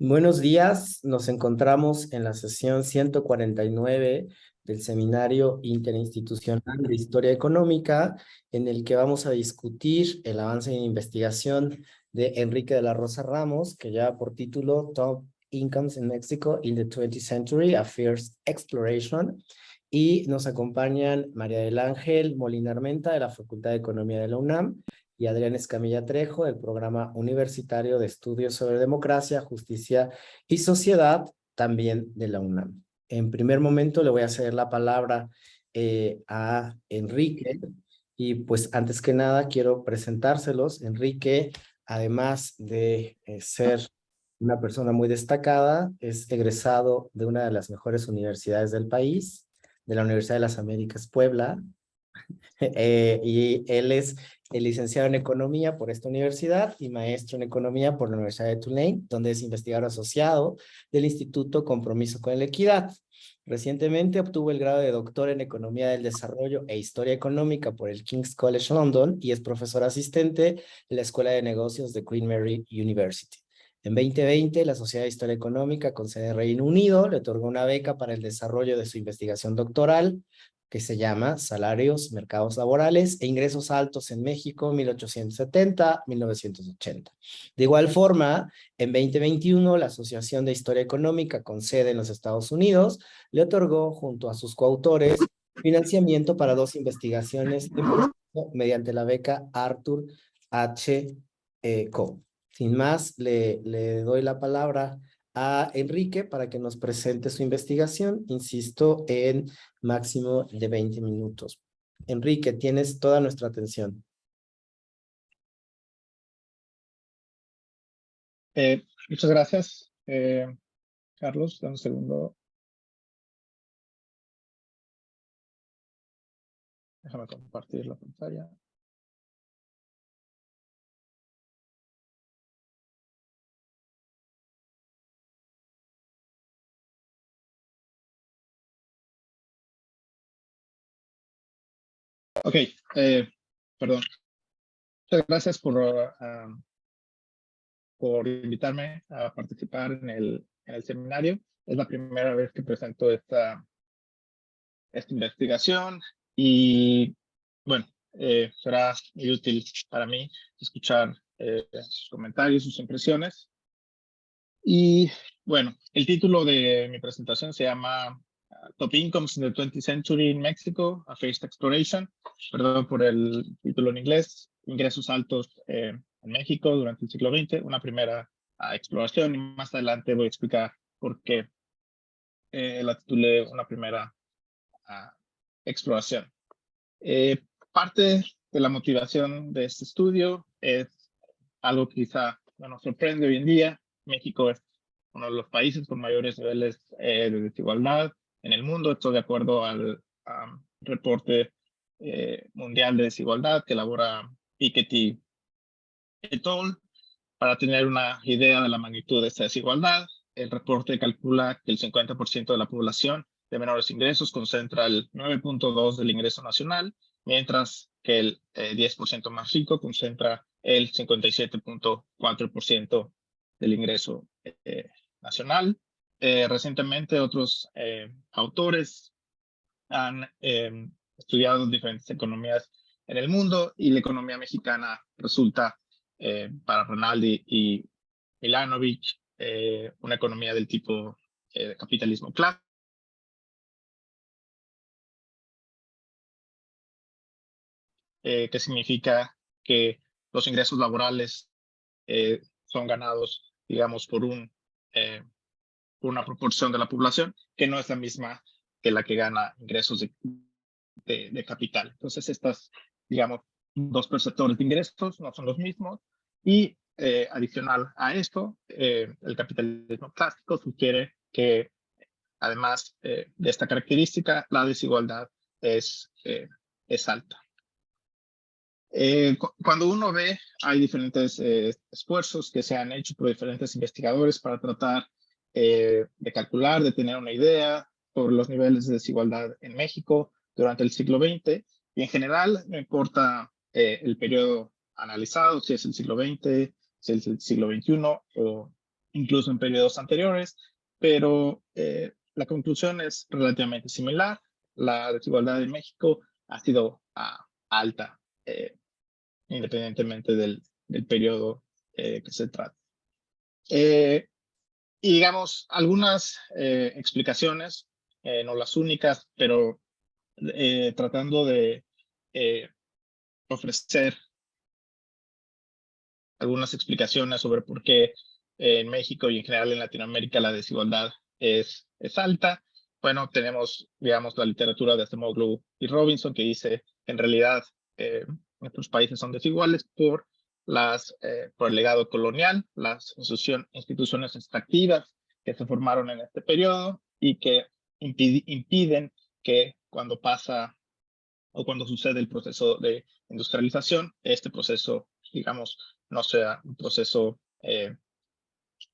Buenos días, nos encontramos en la sesión 149 del Seminario Interinstitucional de Historia Económica, en el que vamos a discutir el avance en investigación de Enrique de la Rosa Ramos, que lleva por título Top Incomes in Mexico in the 20th Century, a Fierce Exploration, y nos acompañan María del Ángel Molina Armenta, de la Facultad de Economía de la UNAM, y Adrián Escamilla Trejo, del Programa Universitario de Estudios sobre Democracia, Justicia y Sociedad, también de la UNAM. En primer momento le voy a ceder la palabra a Enrique, y pues antes que nada quiero presentárselos. Enrique, además de ser una persona muy destacada, es egresado de una de las mejores universidades del país, de la Universidad de las Américas Puebla, y él es el licenciado en Economía por esta universidad y maestro en Economía por la Universidad de Tulane, donde es investigador asociado del Instituto Compromiso con la Equidad. Recientemente obtuvo el grado de doctor en Economía del Desarrollo e Historia Económica por el King's College London y es profesor asistente en la Escuela de Negocios de Queen Mary University. En 2020, la Sociedad de Historia Económica con sede en Reino Unido le otorgó una beca para el desarrollo de su investigación doctoral, que se llama Salarios, Mercados Laborales e Ingresos Altos en México 1870-1980. De igual forma, en 2021, la Asociación de Historia Económica con sede en los Estados Unidos le otorgó, junto a sus coautores, financiamiento para dos investigaciones mediante la beca Arthur H. Coe. Sin más, le doy la palabra a Enrique para que nos presente su investigación, insisto, en máximo de 20 minutos. Enrique, tienes toda nuestra atención. Muchas gracias, Carlos. Dame un segundo. Déjame compartir la pantalla. Ok, perdón. Muchas gracias por invitarme a participar en el seminario. Es la primera vez que presento esta investigación y, bueno, será muy útil para mí escuchar sus comentarios, sus impresiones. Y, bueno, el título de mi presentación se llama Top Incomes in the 20th Century in Mexico, a Phased Exploration. Perdón por el título en inglés. Ingresos altos en México durante el siglo XX, una primera exploración, y más adelante voy a explicar por qué la titulé una primera exploración. Parte de la motivación de este estudio es algo que quizá no nos sorprende hoy en día. México es uno de los países con mayores niveles de desigualdad en el mundo. Esto de acuerdo al reporte mundial de desigualdad que elabora Piketty et al. Para tener una idea de la magnitud de esta desigualdad, el reporte calcula que el 50% de la población de menores ingresos concentra el 9.2% del ingreso nacional, mientras que el 10% más rico concentra el 57.4% del ingreso nacional. Recientemente, otros autores han estudiado diferentes economías en el mundo y la economía mexicana resulta para Rinaldi y Milanovic una economía del tipo de capitalismo clásico, que significa que los ingresos laborales son ganados, digamos, por una proporción de la población que no es la misma que la que gana ingresos de capital. Entonces, estas, digamos, dos perceptores de ingresos no son los mismos, y adicional a esto, el capitalismo clásico sugiere que, además de esta característica, la desigualdad es alta. Cuando uno ve, hay diferentes esfuerzos que se han hecho por diferentes investigadores para tratar de calcular, de tener una idea sobre los niveles de desigualdad en México durante el siglo XX. Y en general, no importa el periodo analizado, si es el siglo XX, si es el siglo XXI o incluso en periodos anteriores, pero la conclusión es relativamente similar. La desigualdad en México ha sido alta, independientemente del periodo que se trata. Y digamos, algunas explicaciones, no las únicas, pero tratando de ofrecer algunas explicaciones sobre por qué en México y en general en Latinoamérica la desigualdad es alta. Bueno, tenemos, digamos, la literatura de Acemoglu y Robinson que dice que en realidad nuestros países son desiguales por el legado colonial, las instituciones extractivas que se formaron en este periodo y que impiden que cuando pasa o cuando sucede el proceso de industrialización, este proceso, digamos, no sea un proceso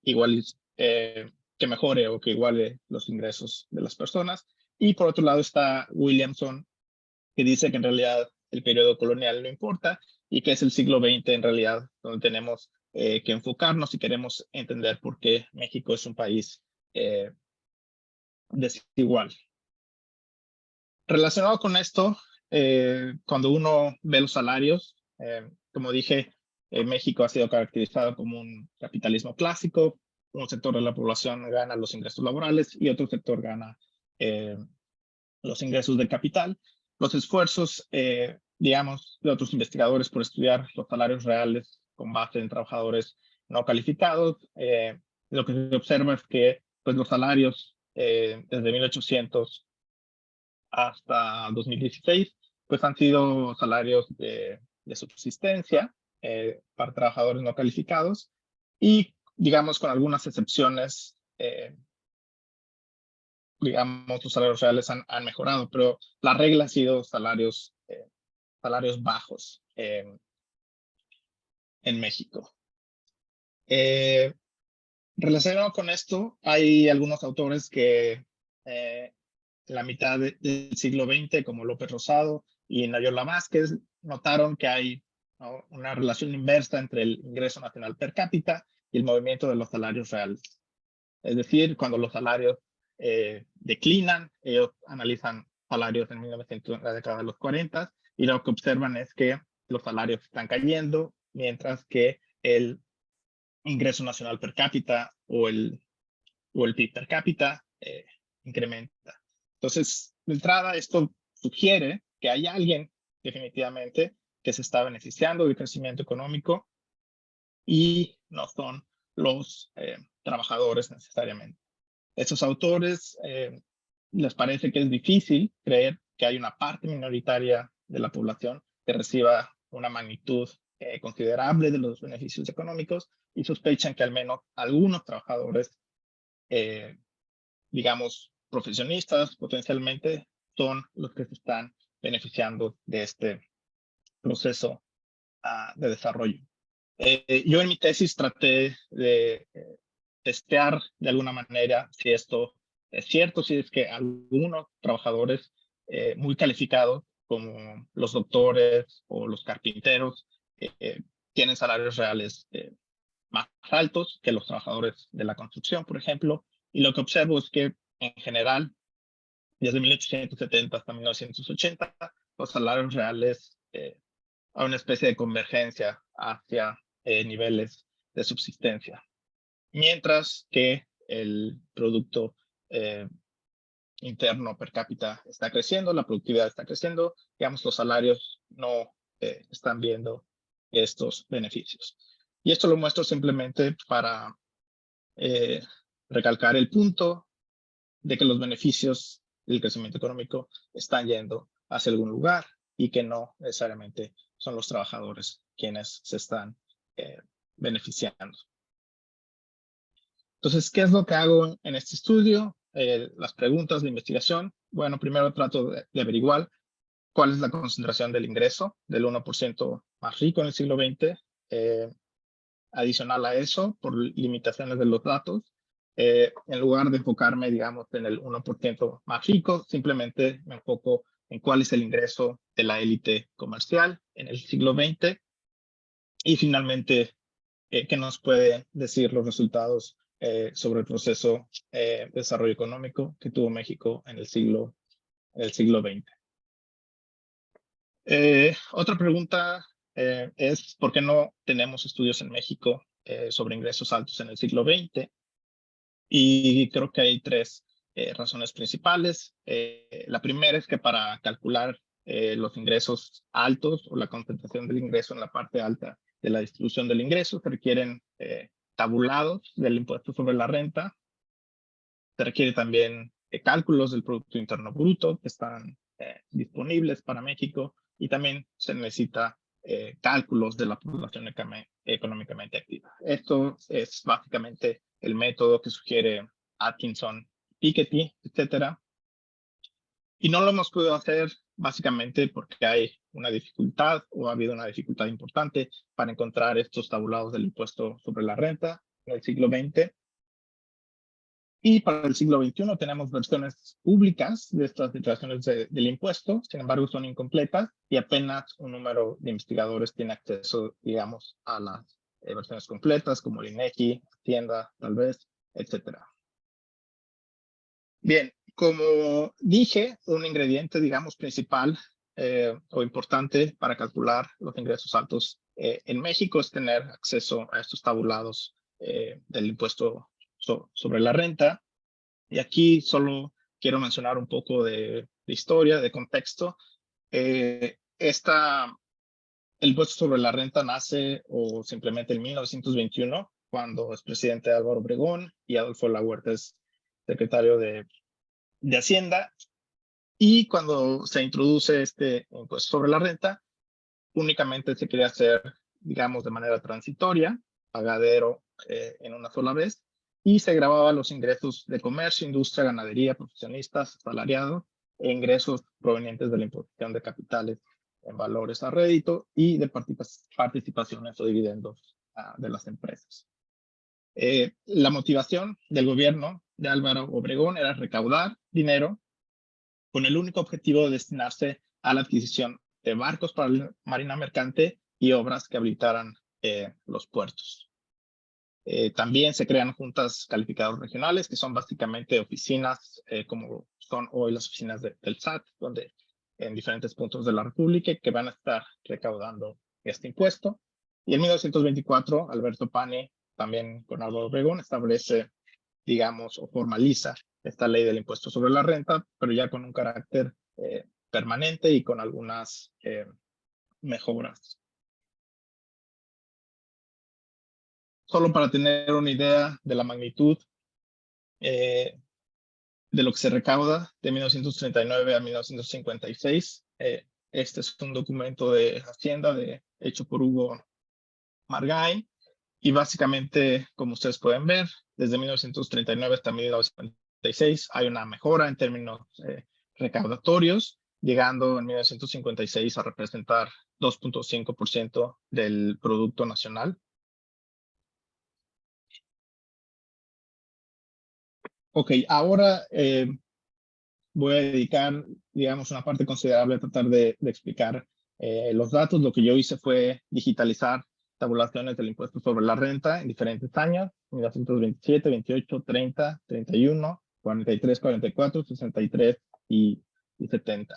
igual, que mejore o que iguale los ingresos de las personas. Y por otro lado está Williamson, que dice que en realidad el periodo colonial no importa y que es el siglo XX en realidad donde tenemos que enfocarnos si queremos entender por qué México es un país desigual. Relacionado con esto, cuando uno ve los salarios, como dije, México ha sido caracterizado como un capitalismo clásico. Un sector de la población gana los ingresos laborales y otro sector gana los ingresos del capital. Los esfuerzos, digamos, de otros investigadores por estudiar los salarios reales con base en trabajadores no calificados, lo que se observa es que pues, los salarios desde 1800 hasta 2016, pues han sido salarios de subsistencia para trabajadores no calificados y, digamos, con algunas excepciones, digamos, los salarios reales han mejorado, pero la regla ha sido salarios bajos en México. Relacionado con esto, hay algunos autores que en la mitad del siglo XX, como López Rosado y Nayola Vázquez, notaron que hay, ¿no?, una relación inversa entre el ingreso nacional per cápita y el movimiento de los salarios reales. Es decir, cuando los salarios declinan, ellos analizan salarios en 1900, la década de los 40, y lo que observan es que los salarios están cayendo, mientras que el ingreso nacional per cápita o el PIB per cápita incrementa. Entonces, de entrada, esto sugiere que hay alguien definitivamente que se está beneficiando del crecimiento económico y no son los trabajadores necesariamente. Estos autores les parece que es difícil creer que hay una parte minoritaria de la población que reciba una magnitud considerable de los beneficios económicos y sospechan que al menos algunos trabajadores, digamos, profesionistas potencialmente, son los que se están beneficiando de este proceso de desarrollo. Yo en mi tesis traté de testear de alguna manera si esto es cierto, si es que algunos trabajadores muy calificados, como los doctores o los carpinteros, tienen salarios reales más altos que los trabajadores de la construcción, por ejemplo. Y lo que observo es que, en general, desde 1870 hasta 1980, los salarios reales a una especie de convergencia hacia niveles de subsistencia. Mientras que el producto interno per cápita está creciendo, la productividad está creciendo, digamos, los salarios no están viendo estos beneficios. Y esto lo muestro simplemente para recalcar el punto de que los beneficios del crecimiento económico están yendo hacia algún lugar y que no necesariamente son los trabajadores quienes se están beneficiando. Entonces, ¿qué es lo que hago en este estudio? Las preguntas de investigación. Bueno, primero trato de averiguar cuál es la concentración del ingreso del 1% más rico en el siglo XX. Adicional a eso, por limitaciones de los datos, en lugar de enfocarme, digamos, en el 1% más rico, simplemente me enfoco en cuál es el ingreso de la élite comercial en el siglo XX. Y finalmente, ¿qué nos puede decir los resultados sobre el proceso de desarrollo económico que tuvo México en el siglo XX. Otra pregunta es, ¿por qué no tenemos estudios en México sobre ingresos altos en el siglo XX? Y creo que hay tres razones principales. La primera es que para calcular los ingresos altos o la concentración del ingreso en la parte alta de la distribución del ingreso se requieren tabulados del impuesto sobre la renta. Se requiere también cálculos del Producto Interno Bruto que están disponibles para México, y también se necesita cálculos de la población económicamente activa. Esto es básicamente el método que sugiere Atkinson, Piketty, etcétera. Y no lo hemos podido hacer básicamente porque hay una dificultad, o ha habido una dificultad importante para encontrar estos tabulados del impuesto sobre la renta en el siglo XX. Y para el siglo XXI tenemos versiones públicas de estas declaraciones del impuesto, sin embargo son incompletas y apenas un número de investigadores tiene acceso, digamos, a las versiones completas, como el INEGI, Hacienda, tal vez, etc. Bien, como dije, un ingrediente, digamos, principal o importante para calcular los ingresos altos en México es tener acceso a estos tabulados del impuesto sobre la renta. Y aquí solo quiero mencionar un poco de historia, de contexto. El impuesto sobre la renta nace o se implementa en 1921, cuando es presidente Álvaro Obregón y Adolfo de la Huerta es secretario de Hacienda. Y cuando se introduce este impuesto sobre la renta, únicamente se quería hacer, digamos, de manera transitoria, pagadero en una sola vez, y se grababa los ingresos de comercio, industria, ganadería, profesionistas, asalariados, e ingresos provenientes de la imposición de capitales en valores a rédito y de participaciones o dividendos de las empresas. La motivación del gobierno de Álvaro Obregón era recaudar dinero con el único objetivo de destinarse a la adquisición de barcos para la marina mercante y obras que habilitaran los puertos. También se crean juntas calificadoras regionales, que son básicamente oficinas como son hoy las oficinas del SAT, donde en diferentes puntos de la República, que van a estar recaudando este impuesto. Y en 1924, Alberto Pani, también con Álvaro Obregón, establece, digamos, o formaliza esta ley del impuesto sobre la renta, pero ya con un carácter permanente y con algunas mejoras. Solo para tener una idea de la magnitud de lo que se recauda de 1939 a 1956. Este es un documento de Hacienda hecho por Hugo Margain, y básicamente, como ustedes pueden ver, desde 1939 hasta 1956 hay una mejora en términos recaudatorios, llegando en 1956 a representar 2.5% del Producto Nacional. Ok, ahora voy a dedicar, digamos, una parte considerable a tratar de explicar los datos. Lo que yo hice fue digitalizar tabulaciones del impuesto sobre la renta en diferentes años: 1927, 28, 30, 31, 43, 44, 63 y 70.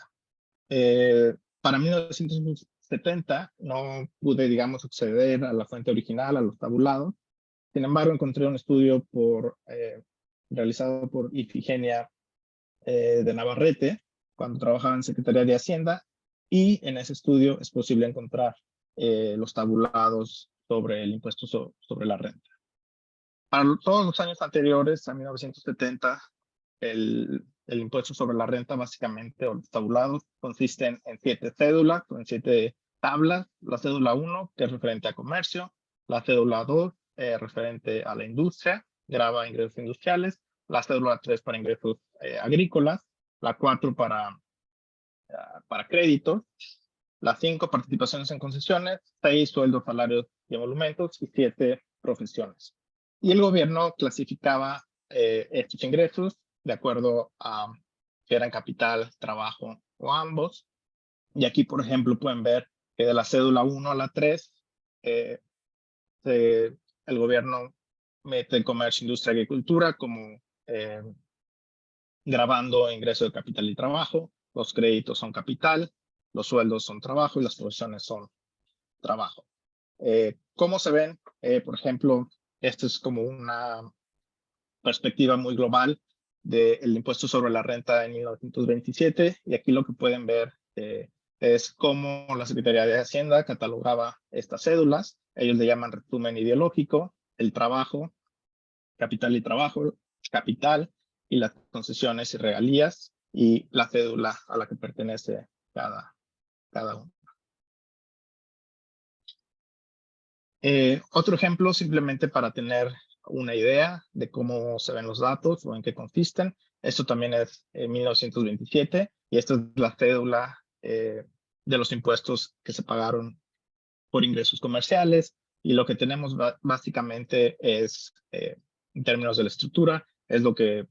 Para 1970 no pude, digamos, acceder a la fuente original, a los tabulados. Sin embargo, encontré un estudio realizado por Ifigenia de Navarrete, cuando trabajaba en Secretaría de Hacienda, y en ese estudio es posible encontrar los tabulados sobre el impuesto sobre la renta. Para todos los años anteriores, a 1970, el impuesto sobre la renta, básicamente, o los tabulados, consisten en 7 cédulas o en 7 tablas. La cédula 1, que es referente a comercio; la cédula 2, referente a la industria, grava ingresos industriales; la cédula 3 para ingresos agrícolas; la 4 para créditos; la 5, participaciones en concesiones; 6, sueldos, salarios y emolumentos; y 7, profesiones. Y el gobierno clasificaba estos ingresos de acuerdo a si eran capital, trabajo o ambos. Y aquí, por ejemplo, pueden ver que de la cédula 1 a la 3, el gobierno mete comercio, industria, agricultura como grabando ingreso de capital y trabajo. Los créditos son capital, los sueldos son trabajo y las provisiones son trabajo. ¿Cómo se ven? Por ejemplo, esto es como una perspectiva muy global del impuesto sobre la renta en 1927, y aquí lo que pueden ver es cómo la Secretaría de Hacienda catalogaba estas cédulas. Ellos le llaman resumen ideológico, el trabajo, capital y trabajo, capital y las concesiones y regalías, y la cédula a la que pertenece cada uno. Otro ejemplo, simplemente para tener una idea de cómo se ven los datos o en qué consisten. Esto también es 1927, y esta es la cédula de los impuestos que se pagaron por ingresos comerciales, y lo que tenemos básicamente es, en términos de la estructura, es lo que,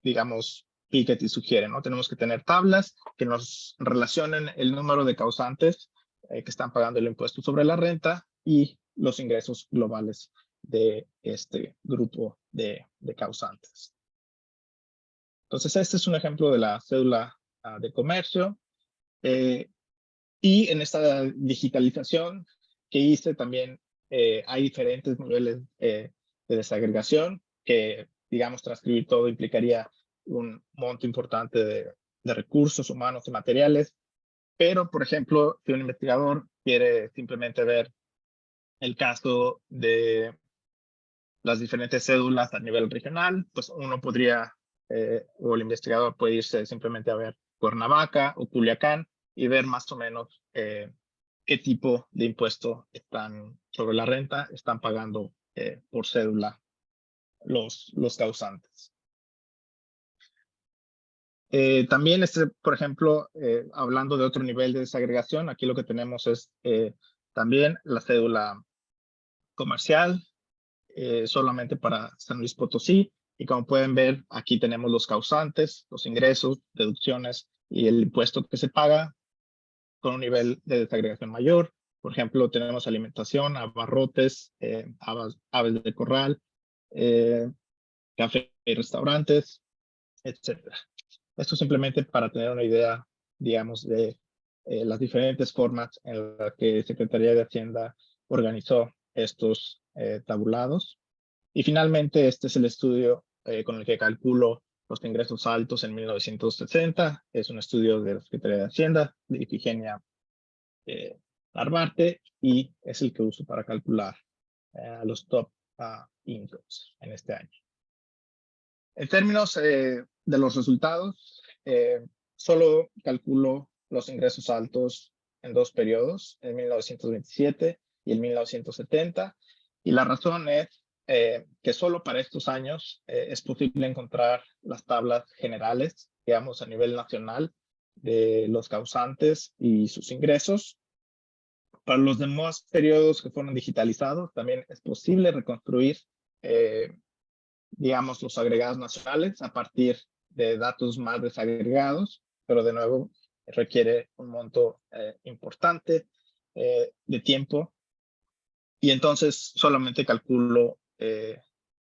digamos, Piketty sugiere, ¿no? Tenemos que tener tablas que nos relacionen el número de causantes que están pagando el impuesto sobre la renta y los ingresos globales de este grupo de causantes. Entonces, este es un ejemplo de la cédula de comercio. Y en esta digitalización que hice también hay diferentes niveles de desagregación que, digamos, transcribir todo implicaría un monto importante de recursos humanos y materiales. Pero, por ejemplo, si un investigador quiere simplemente ver el caso de las diferentes cédulas a nivel regional, pues uno podría, o el investigador puede irse simplemente a ver Cuernavaca o Culiacán y ver más o menos qué tipo de impuesto están sobre la renta, están pagando por cédula los causantes. También, por ejemplo, hablando de otro nivel de desagregación, aquí lo que tenemos es también la cédula comercial, solamente para San Luis Potosí. Y como pueden ver, aquí tenemos los causantes, los ingresos, deducciones y el impuesto que se paga con un nivel de desagregación mayor. Por ejemplo, tenemos alimentación, abarrotes, aves de corral, café y restaurantes, etc. Esto simplemente para tener una idea, digamos, de las diferentes formas en las que Secretaría de Hacienda organizó estos tabulados. Y finalmente, este es el estudio con el que calculo los ingresos altos en 1960. Es un estudio de la Secretaría de Hacienda, de Ifigenia Narvarte, y es el que uso para calcular los top incomes en este año. En términos de los resultados, solo calculo los ingresos altos en dos periodos, en 1927 y en 1970, y la razón es que solo para estos años es posible encontrar las tablas generales, digamos, a nivel nacional, de los causantes y sus ingresos. Para los demás periodos que fueron digitalizados, también es posible reconstruir, digamos, los agregados nacionales a partir de datos más desagregados, pero de nuevo requiere un monto importante de tiempo. Y entonces solamente calculo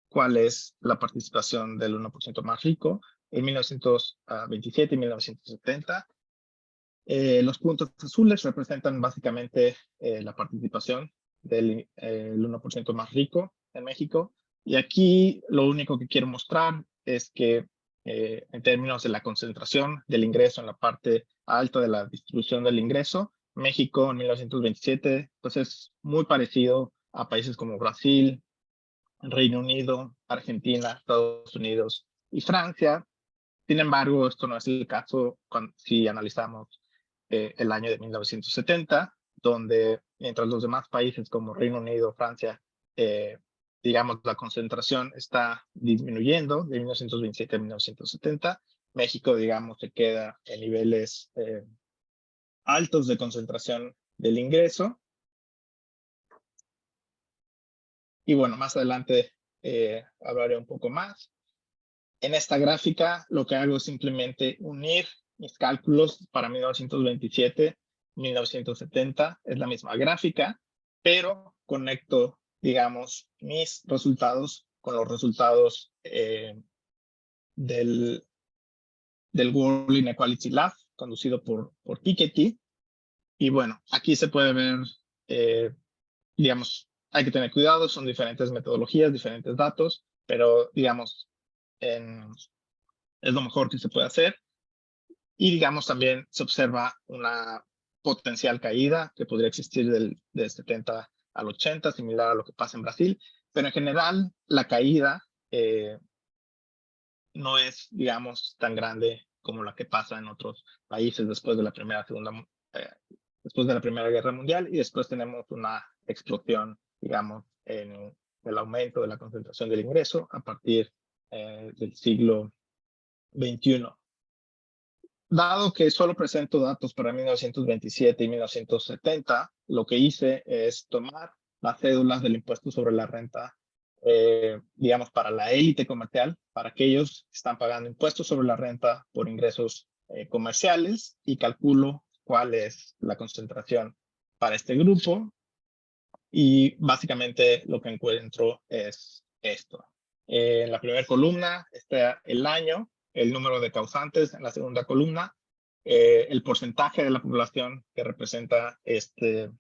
cuál es la participación del 1% más rico en 1927 y 1970. Los puntos azules representan básicamente la participación del 1% más rico en México. Y aquí lo único que quiero mostrar es que en términos de la concentración del ingreso en la parte alta de la distribución del ingreso, México en 1927 pues es muy parecido a países como Brasil, Reino Unido, Argentina, Estados Unidos y Francia. Sin embargo, esto no es el caso si analizamos el año de 1970, donde mientras los demás países como Reino Unido, Francia, digamos, la concentración está disminuyendo de 1927 a 1970, México, digamos, se queda en niveles altos de concentración del ingreso. Y bueno, más adelante hablaré un poco más. En esta gráfica lo que hago es simplemente unir mis cálculos para 1927, 1970, es la misma gráfica, pero conecto digamos, mis resultados con los resultados del World Inequality Lab, conducido por Piketty. Y bueno, aquí se puede ver, digamos, hay que tener cuidado, son diferentes metodologías, diferentes datos, pero digamos, es lo mejor que se puede hacer. Y digamos, también se observa una potencial caída que podría existir del 70 al 80, similar a lo que pasa en Brasil, pero en general la caída no es, digamos, tan grande como la que pasa en otros países después de la después de la Primera Guerra Mundial, y después tenemos una explosión, digamos, en el aumento de la concentración del ingreso a partir del siglo XXI. Dado que solo presento datos para 1927 y 1970, lo que hice es tomar las cédulas del impuesto sobre la renta, digamos, para la élite comercial, para aquellos que están pagando impuestos sobre la renta por ingresos comerciales, y calculo cuál es la concentración para este grupo. Y básicamente lo que encuentro es esto. En la primera columna está el año, el número de causantes. En la segunda columna, el porcentaje de la población que representa este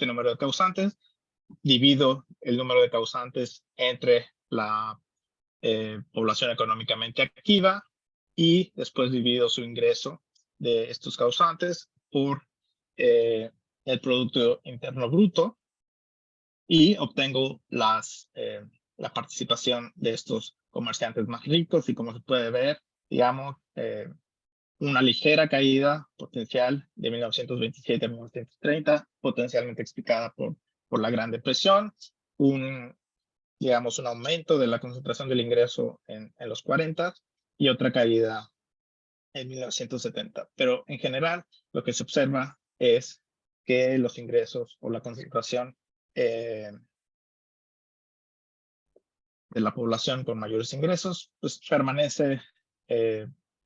número de causantes. Divido el número de causantes entre la población económicamente activa, y después divido su ingreso de estos causantes por el Producto Interno Bruto, y obtengo la participación de estos comerciantes más ricos. Y como se puede ver, digamos, una ligera caída potencial de 1927 a 1930, potencialmente explicada por la Gran Depresión, digamos, un aumento de la concentración del ingreso en los 40, y otra caída en 1970. Pero en general, lo que se observa es que los ingresos o la concentración de la población con mayores ingresos, pues permanece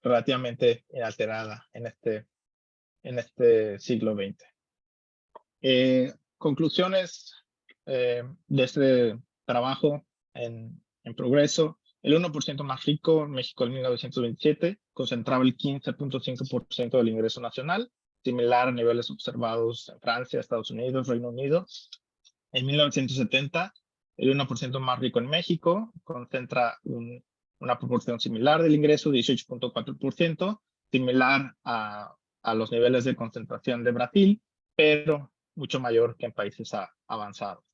relativamente inalterada en este siglo XX. Conclusiones de este trabajo en progreso. El 1% más rico en México en 1927 concentraba el 15.5% del ingreso nacional, similar a niveles observados en Francia, Estados Unidos, Reino Unido. En 1970, el 1% más rico en México concentra una proporción similar del ingreso, 18.4%, similar a los niveles de concentración de Brasil, pero mucho mayor que en países avanzados.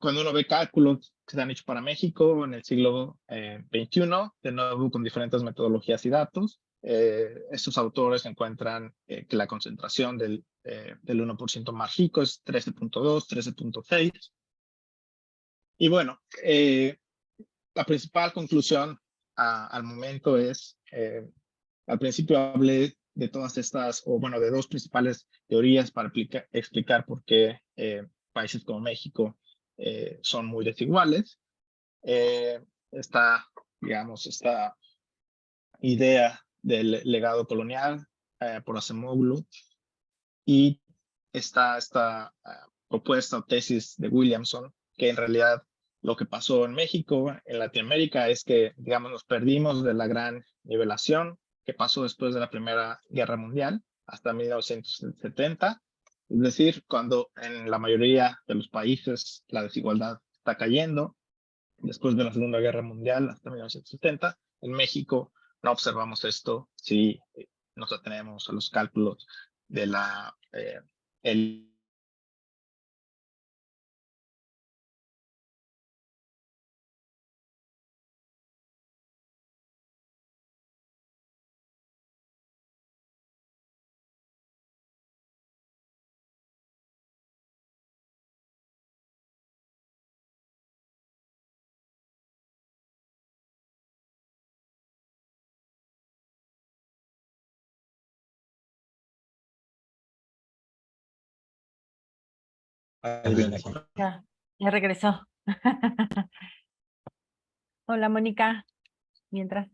Cuando uno ve cálculos que se han hecho para México en el siglo XXI, de nuevo con diferentes metodologías y datos, estos autores encuentran que la concentración del 1% más rico es 13.2, 13.6. Y bueno, la principal conclusión al momento es, al principio hablé de todas estas, o bueno, de dos principales teorías para explicar por qué países como México son muy desiguales. Digamos, esta idea del legado colonial por Acemoglu, y esta propuesta o tesis de Williamson, que en realidad lo que pasó en México, en Latinoamérica, es que, digamos, nos perdimos de la gran nivelación que pasó después de la Primera Guerra Mundial hasta 1970. Es decir, cuando en la mayoría de los países la desigualdad está cayendo, después de la Segunda Guerra Mundial hasta 1970, en México no observamos esto si nos atenemos a los cálculos de el Ya, ya regresó. Hola, Mónica. Mientras.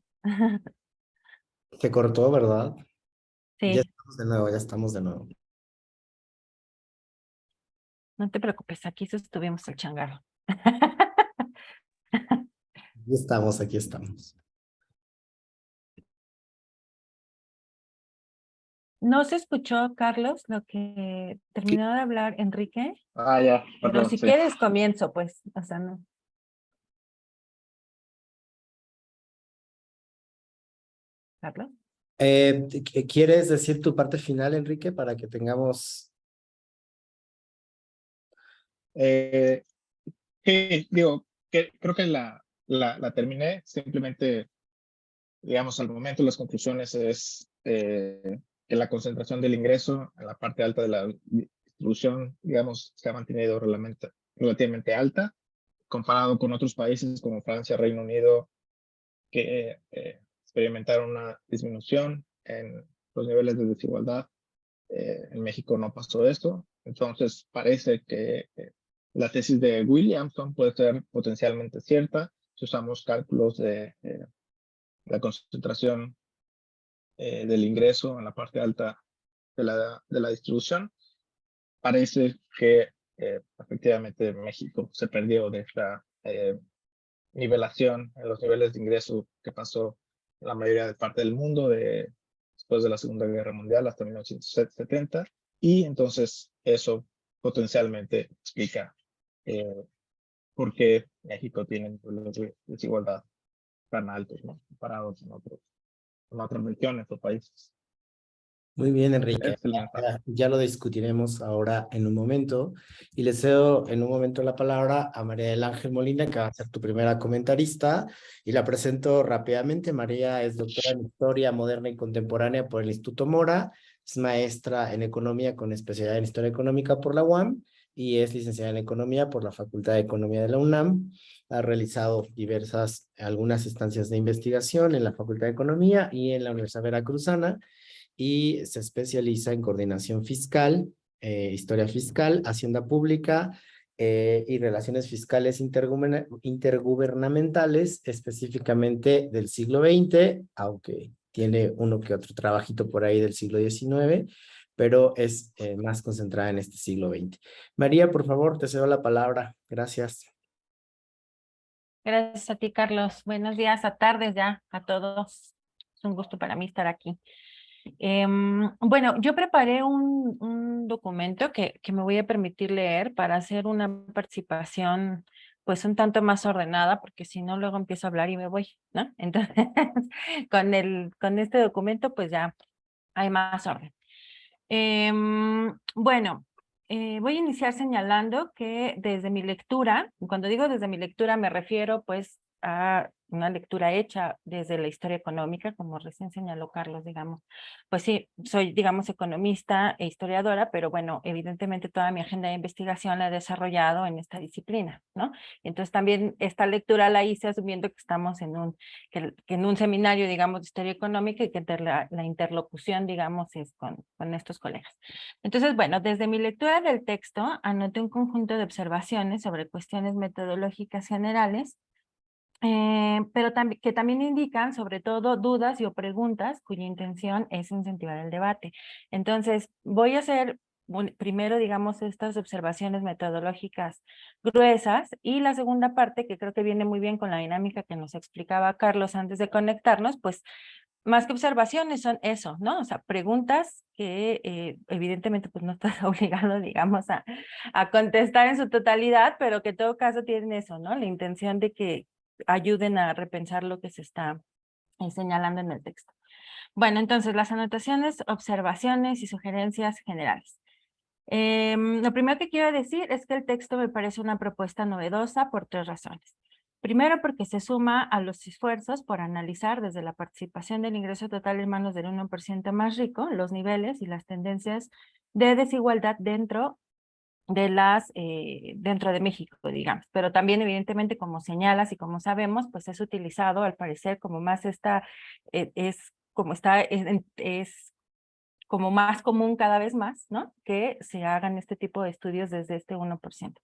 Se cortó, ¿verdad? Ya Sí. estamos de nuevo, ya estamos de nuevo. No te preocupes, aquí sostuvimos el changarro. Aquí estamos, aquí estamos. No se escuchó, Carlos, lo que terminó de hablar Enrique, Ah, ya, pero perdón, si sí. quieres comienzo, pues, o sea, no. Carlos. ¿Quieres decir tu parte final, Enrique, para que tengamos... Eh, sí, digo, que creo que la terminé, simplemente, digamos, al momento las conclusiones es que la concentración del ingreso en la parte alta de la distribución, digamos, se ha mantenido relativamente alta, comparado con otros países como Francia, Reino Unido, que experimentaron una disminución en los niveles de desigualdad. En México no pasó esto, entonces parece que la tesis de Williamson puede ser potencialmente cierta si usamos cálculos de la concentración del ingreso en la parte alta de la distribución. Parece que efectivamente México se perdió de esta nivelación en los niveles de ingreso que pasó en la mayoría de parte del mundo después de la Segunda Guerra Mundial hasta 1970, y entonces eso potencialmente explica eh, por qué México tiene niveles de desigualdad tan altos, ¿no? Comparados con otras regiones o países. Muy bien, Enrique. Es el mensaje. Ya lo discutiremos ahora en un momento. Y le cedo en un momento la palabra a María del Ángel Molina, que va a ser tu primera comentarista. Y la presento rápidamente. María es doctora en Historia Moderna y Contemporánea por el Instituto Mora. Es maestra en Economía con especialidad en Historia Económica por la UAM. Y es licenciada en Economía por la Facultad de Economía de la UNAM. Ha realizado algunas instancias de investigación en la Facultad de Economía y en la Universidad Veracruzana, y se especializa en coordinación fiscal, historia fiscal, hacienda pública y relaciones fiscales intergubernamentales, específicamente del siglo XX, aunque tiene uno que otro trabajito por ahí del siglo XIX, pero es más concentrada en este siglo XX. María, por favor, te cedo la palabra. Gracias. Gracias a ti, Carlos. Buenos días, a tardes ya a todos. Es un gusto para mí estar aquí. Bueno, yo preparé un documento que me voy a permitir leer para hacer una participación pues un tanto más ordenada, porque si no luego empiezo a hablar y me voy, ¿no? Entonces, con este documento pues ya hay más orden. Bueno, voy a iniciar señalando que desde mi lectura, cuando digo desde mi lectura me refiero pues a una lectura hecha desde la historia económica, como recién señaló Carlos, digamos. Pues sí, soy, digamos, economista e historiadora, pero bueno, evidentemente toda mi agenda de investigación la he desarrollado en esta disciplina, ¿no? Entonces también esta lectura la hice asumiendo que estamos que en un seminario, digamos, de historia económica, y que la interlocución, digamos, es con estos colegas. Entonces, bueno, desde mi lectura del texto, anoté un conjunto de observaciones sobre cuestiones metodológicas generales, pero que también indican, sobre todo, dudas o preguntas cuya intención es incentivar el debate. Entonces, voy a hacer primero, digamos, estas observaciones metodológicas gruesas, y la segunda parte, que creo que viene muy bien con la dinámica que nos explicaba Carlos antes de conectarnos, pues más que observaciones son eso, ¿no? O sea, preguntas que evidentemente pues no estás obligado, digamos, a contestar en su totalidad, pero que en todo caso tienen eso, ¿no? La intención de que ayuden a repensar lo que se está señalando en el texto. Bueno, entonces las anotaciones, observaciones y sugerencias generales. Lo primero que quiero decir es que el texto me parece una propuesta novedosa por tres razones. Primero, porque se suma a los esfuerzos por analizar desde la participación del ingreso total en manos del 1% más rico los niveles y las tendencias de desigualdad dentro de México, digamos. Pero también, evidentemente, como señalas y como sabemos, pues es utilizado al parecer como más es como más común cada vez más, ¿no? Que se hagan este tipo de estudios desde este 1%.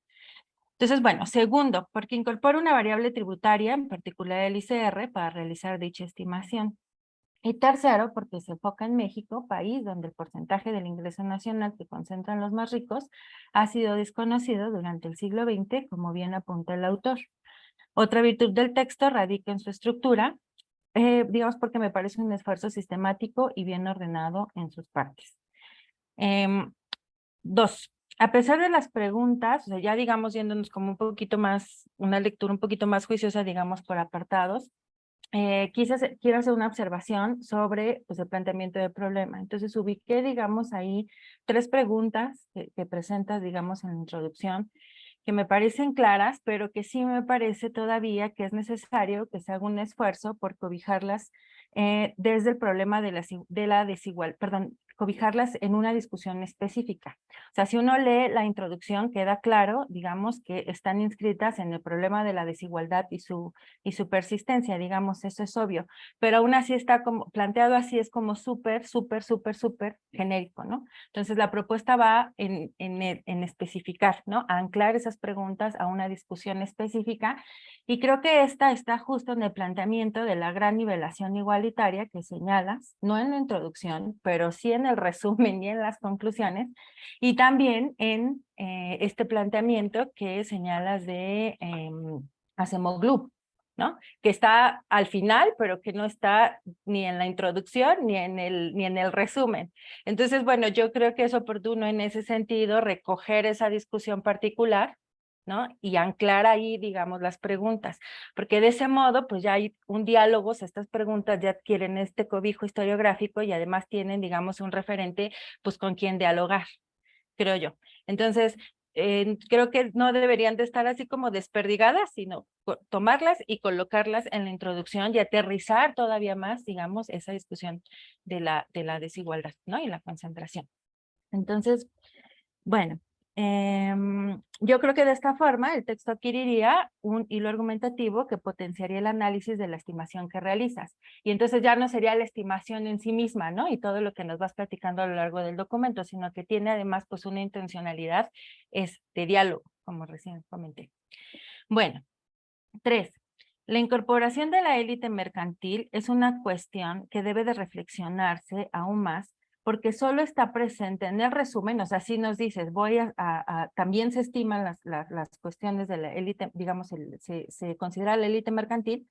Entonces, bueno, segundo, porque incorpora una variable tributaria, en particular el ICR, para realizar dicha estimación. Y tercero, porque se enfoca en México, país donde el porcentaje del ingreso nacional que concentran los más ricos ha sido desconocido durante el siglo XX, como bien apunta el autor. Otra virtud del texto radica en su estructura, digamos porque me parece un esfuerzo sistemático y bien ordenado en sus partes. 2. A pesar de las preguntas, o sea, ya digamos yéndonos como un poquito más, una lectura un poquito más juiciosa, digamos por apartados, quiero hacer una observación sobre pues, el planteamiento del problema. Entonces ubiqué, digamos, ahí 3 preguntas que presentas, digamos, en la introducción, que me parecen claras, pero que sí me parece todavía que es necesario que se haga un esfuerzo por cobijarlas desde el problema de la desigualdad, perdón, cobijarlas en una discusión específica. O sea, si uno lee la introducción, queda claro, digamos, que están inscritas en el problema de la desigualdad y su persistencia, digamos, eso es obvio, pero aún así está como planteado así, es como súper genérico, ¿no? Entonces la propuesta va en especificar, ¿no? A anclar esas preguntas a una discusión específica, y creo que esta está justo en el planteamiento de la gran nivelación igualitaria que señalas, no en la introducción, pero sí en el resumen y en las conclusiones, y también en este planteamiento que señalas de Acemoglu, ¿no? Que está al final, pero que no está ni en la introducción ni en el resumen. Entonces, bueno, yo creo que es oportuno en ese sentido recoger esa discusión particular, ¿no? Y anclar ahí, digamos, las preguntas, porque de ese modo, pues ya hay un diálogo, estas preguntas ya adquieren este cobijo historiográfico y además tienen, digamos, un referente, pues con quien dialogar, creo yo. Entonces, creo que no deberían de estar así como desperdigadas, sino tomarlas y colocarlas en la introducción y aterrizar todavía más, digamos, esa discusión de la desigualdad, ¿no? Y la concentración. Entonces, bueno, yo creo que de esta forma el texto adquiriría un hilo argumentativo que potenciaría el análisis de la estimación que realizas. Y entonces ya no sería la estimación en sí misma, ¿no? Y todo lo que nos vas platicando a lo largo del documento, sino que tiene además pues una intencionalidad de diálogo, como recién comenté. Bueno, 3. La incorporación de la élite mercantil es una cuestión que debe de reflexionarse aún más, porque solo está presente en el resumen, o sea, si nos dices, también se estiman las cuestiones de la élite, digamos, se considera la élite mercantil,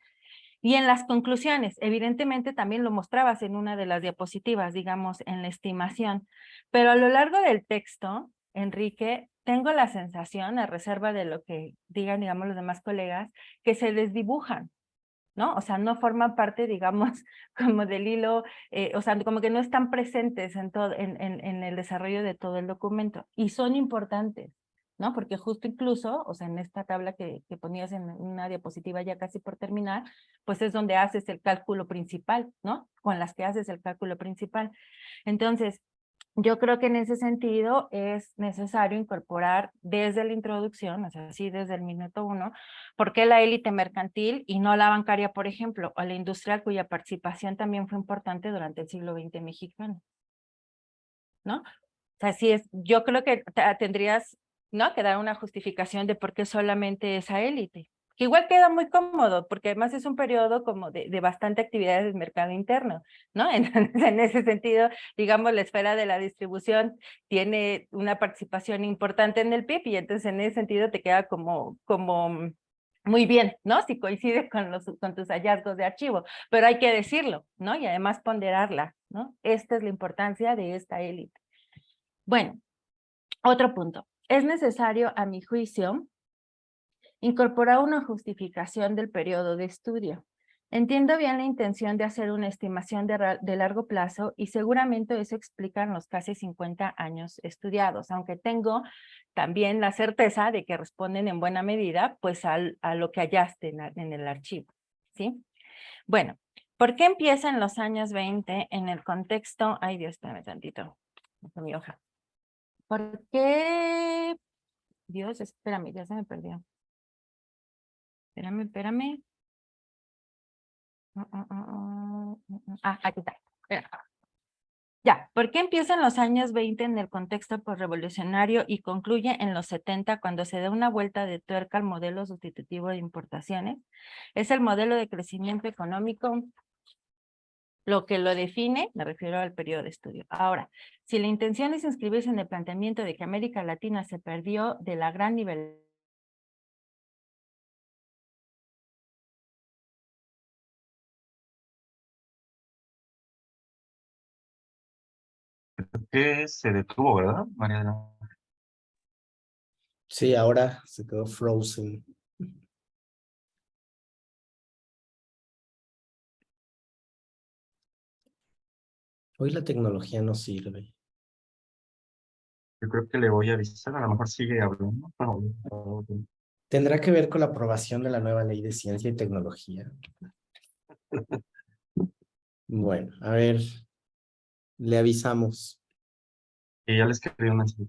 y en las conclusiones, evidentemente también lo mostrabas en una de las diapositivas, digamos, en la estimación, pero a lo largo del texto, Enrique, tengo la sensación, a reserva de lo que digan, digamos, los demás colegas, que se desdibujan, ¿no? O sea, no forman parte, digamos, como del hilo, o sea, como que no están presentes en el desarrollo de todo el documento, y son importantes, ¿no? Porque justo incluso, o sea, en esta tabla que ponías en una diapositiva ya casi por terminar, pues es donde haces el cálculo principal, ¿no? Con las que haces el cálculo principal. Entonces, yo creo que en ese sentido es necesario incorporar desde la introducción, o sea, sí desde el minuto 1, ¿por qué la élite mercantil y no la bancaria, por ejemplo, o la industrial cuya participación también fue importante durante el siglo XX mexicano? ¿No? O sea, sí es, yo creo que tendrías, ¿no?, que dar una justificación de por qué solamente esa élite. Que igual queda muy cómodo, porque además es un periodo como de bastante actividades del mercado interno, ¿no? Entonces, en ese sentido, digamos, la esfera de la distribución tiene una participación importante en el PIB, y entonces en ese sentido te queda como muy bien, ¿no? Si coincide con tus hallazgos de archivo, pero hay que decirlo, ¿no? Y además ponderarla, ¿no? Esta es la importancia de esta élite. Bueno, otro punto. Es necesario, a mi juicio, incorporar una justificación del periodo de estudio. Entiendo bien la intención de hacer una estimación de largo plazo, y seguramente eso explica los casi 50 años estudiados, aunque tengo también la certeza de que responden en buena medida pues a lo que hallaste en el archivo, ¿sí? Bueno, ¿por qué empieza en los años 20 en el contexto? Ay, Dios, espérame tantito, mi hoja. ¿Por qué? Dios, espérame, ya se me perdió. Espérame. Aquí está. Espera. Ya, ¿por qué empieza en los años 20 en el contexto postrevolucionario y concluye en los 70 cuando se da una vuelta de tuerca al modelo sustitutivo de importaciones? Es el modelo de crecimiento económico Lo que lo define, me refiero al periodo de estudio. Ahora, si la intención es inscribirse en el planteamiento de que América Latina se perdió de la gran nivel. Que se detuvo, ¿verdad, María del Ángel? Sí, ahora se quedó frozen. Hoy la tecnología no sirve. Yo creo que le voy a avisar, a lo mejor sigue hablando. Tendrá que ver con la aprobación de la nueva ley de ciencia y tecnología. Bueno, a ver, le avisamos. Y ya les escribí un mensaje.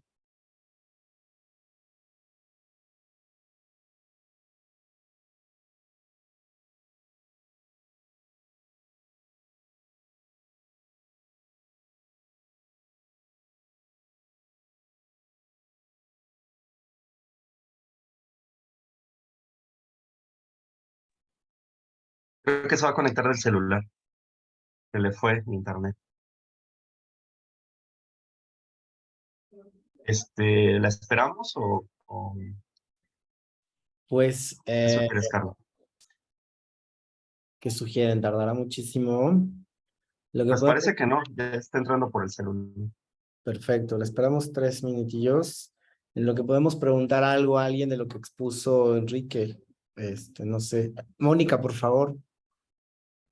Creo que se va a conectar del celular. Se le fue el internet. ¿La esperamos o Pues, qué sugieres, Carlos? ¿qué sugieren? ¿Tardará muchísimo? Lo que Pues podemos... parece que no, ya está entrando por el celular. Perfecto, le esperamos 3 minutillos. En lo que podemos preguntar algo a alguien de lo que expuso Enrique. No sé. Mónica, por favor.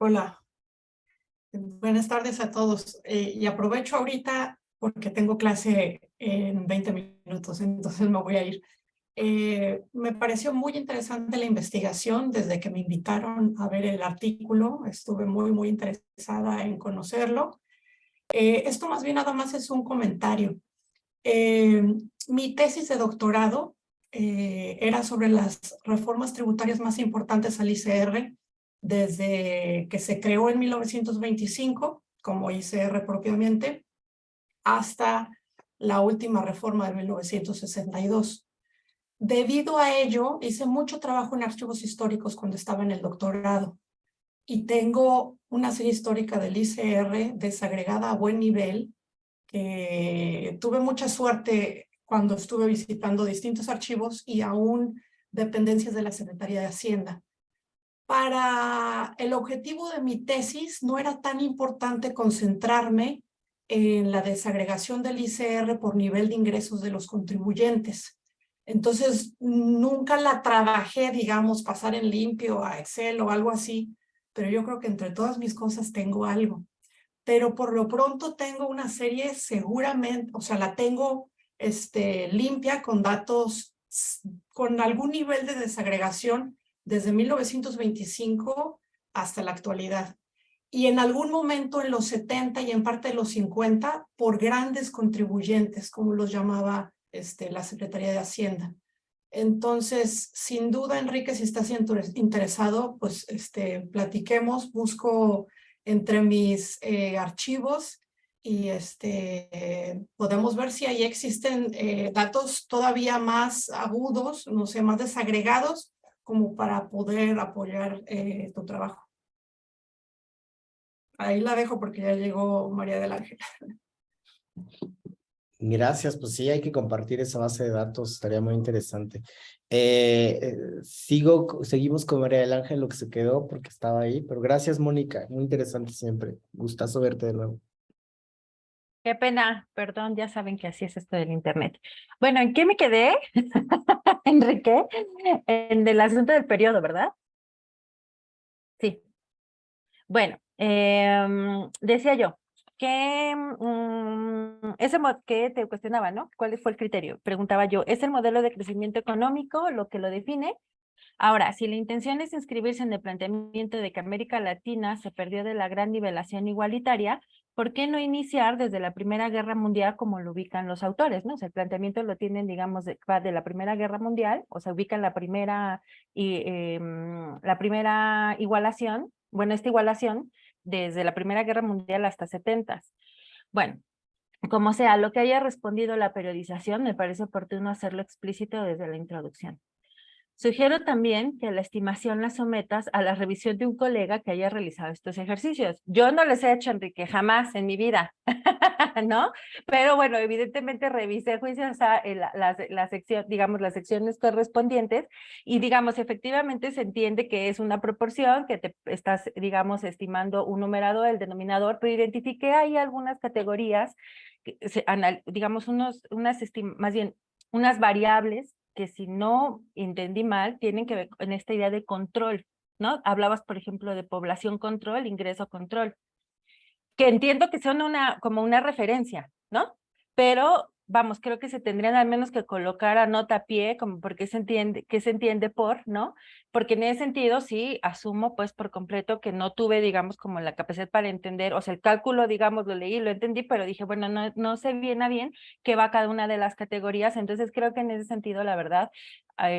Hola, buenas tardes a todos. Y aprovecho ahorita porque tengo clase en 20 minutos, entonces me voy a ir. Me pareció muy interesante la investigación desde que me invitaron a ver el artículo. Estuve muy interesada en conocerlo. Esto más bien nada más es un comentario. Mi tesis de doctorado era sobre las reformas tributarias más importantes al ICR desde que se creó en 1925 como ICR propiamente hasta la última reforma de 1962. Debido a ello, hice mucho trabajo en archivos históricos cuando estaba en el doctorado y tengo una serie histórica del ICR desagregada a buen nivel que tuve mucha suerte cuando estuve visitando distintos archivos y aún dependencias de la Secretaría de Hacienda. Para el objetivo de mi tesis no era tan importante concentrarme en la desagregación del ICR por nivel de ingresos de los contribuyentes. Entonces, nunca la trabajé, digamos, pasar en limpio a Excel o algo así, pero yo creo que entre todas mis cosas tengo algo. Pero por lo pronto tengo una serie seguramente, o sea, la tengo limpia con datos, con algún nivel de desagregación desde 1925 hasta la actualidad. Y en algún momento en los 70 y en parte de los 50 por grandes contribuyentes, como los llamaba la Secretaría de Hacienda. Entonces, sin duda, Enrique, si estás interesado, pues platiquemos, busco entre mis archivos y podemos ver si ahí existen datos todavía más agudos, no sé, más desagregados, como para poder apoyar tu trabajo. Ahí la dejo porque ya llegó María del Ángel. Gracias, pues sí, hay que compartir esa base de datos, estaría muy interesante. Seguimos con María del Ángel, lo que se quedó porque estaba ahí, pero gracias, Mónica, muy interesante siempre. Gustazo verte de nuevo. Qué pena, perdón, ya saben que así es esto del internet. Bueno, ¿en qué me quedé, Enrique? En el asunto del periodo, ¿verdad? Sí. Bueno, decía yo que que te cuestionaba, ¿no? ¿Cuál fue el criterio? Preguntaba yo, ¿es el modelo de crecimiento económico lo que lo define? Ahora, si la intención es inscribirse en el planteamiento de que América Latina se perdió de la gran nivelación igualitaria, ¿por qué no iniciar desde la Primera Guerra Mundial como lo ubican los autores, ¿no? O sea, el planteamiento lo tienen, digamos, va de la Primera Guerra Mundial, o sea, ubican la primera igualación, bueno, esta igualación desde la Primera Guerra Mundial hasta 70. Bueno, como sea, lo que haya respondido la periodización, me parece oportuno hacerlo explícito desde la introducción. Sugiero también que la estimación la sometas a la revisión de un colega que haya realizado estos ejercicios. Yo no les he hecho, Enrique, jamás en mi vida, ¿no? Pero bueno, evidentemente revisé juiciosa la sección, digamos, las secciones correspondientes y, digamos, efectivamente se entiende que es una proporción, que te estás, digamos, estimando un numerador, el denominador, pero identifiqué ahí algunas categorías, digamos, más bien, unas variables que si no entendí mal, tienen que ver con esta idea de control, ¿no? Hablabas, por ejemplo, de población control, ingreso control, que entiendo que son como una referencia, ¿no? Pero, vamos, creo que se tendrían al menos que colocar a nota a pie, como porque qué se entiende por, ¿no? Porque en ese sentido sí asumo pues por completo que no tuve, digamos, como la capacidad para entender, o sea, el cálculo, digamos, lo leí, lo entendí, pero dije, bueno, no sé bien a bien qué va cada una de las categorías, entonces creo que en ese sentido, la verdad,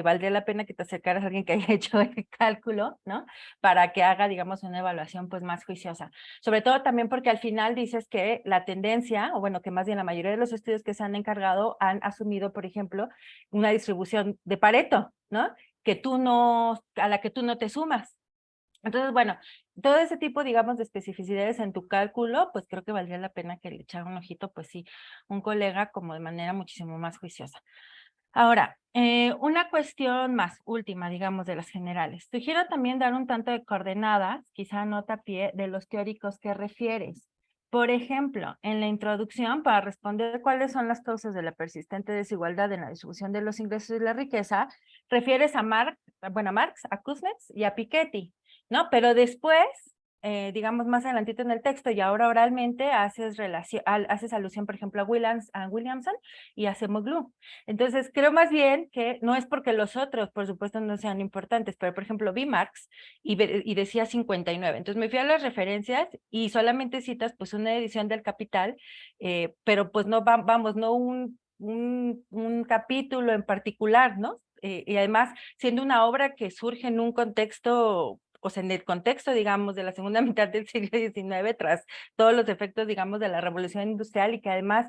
valdría la pena que te acercaras a alguien que haya hecho el cálculo, ¿no? Para que haga, digamos, una evaluación pues más juiciosa. Sobre todo también porque al final dices que la tendencia, o bueno, que más bien la mayoría de los estudios que se han encargado han asumido, por ejemplo, una distribución de Pareto, ¿no? A la que tú no te sumas. Entonces, bueno, todo ese tipo, digamos, de especificidades en tu cálculo, pues creo que valdría la pena que le echara un ojito, pues sí, un colega como de manera muchísimo más juiciosa. Ahora, una cuestión más última, digamos, de las generales. Sugiero también dar un tanto de coordenadas, quizá nota a pie, de los teóricos que refieres. Por ejemplo, en la introducción, para responder cuáles son las causas de la persistente desigualdad en la distribución de los ingresos y la riqueza, refieres a Marx, a Kuznets y a Piketty, ¿no? Pero después, digamos más adelantito en el texto y ahora oralmente, haces alusión, por ejemplo, a Williamson y a Acemoglu. Entonces, creo más bien que no es porque los otros, por supuesto, no sean importantes, pero, por ejemplo, vi Marx y decía 59. Entonces, me fui a las referencias y solamente citas, pues, una edición del Capital, pero, pues, no, no un capítulo en particular, ¿no? Y además, siendo una obra que surge en un contexto, o sea, en el contexto, digamos, de la segunda mitad del siglo XIX, tras todos los efectos, digamos, de la Revolución Industrial y que además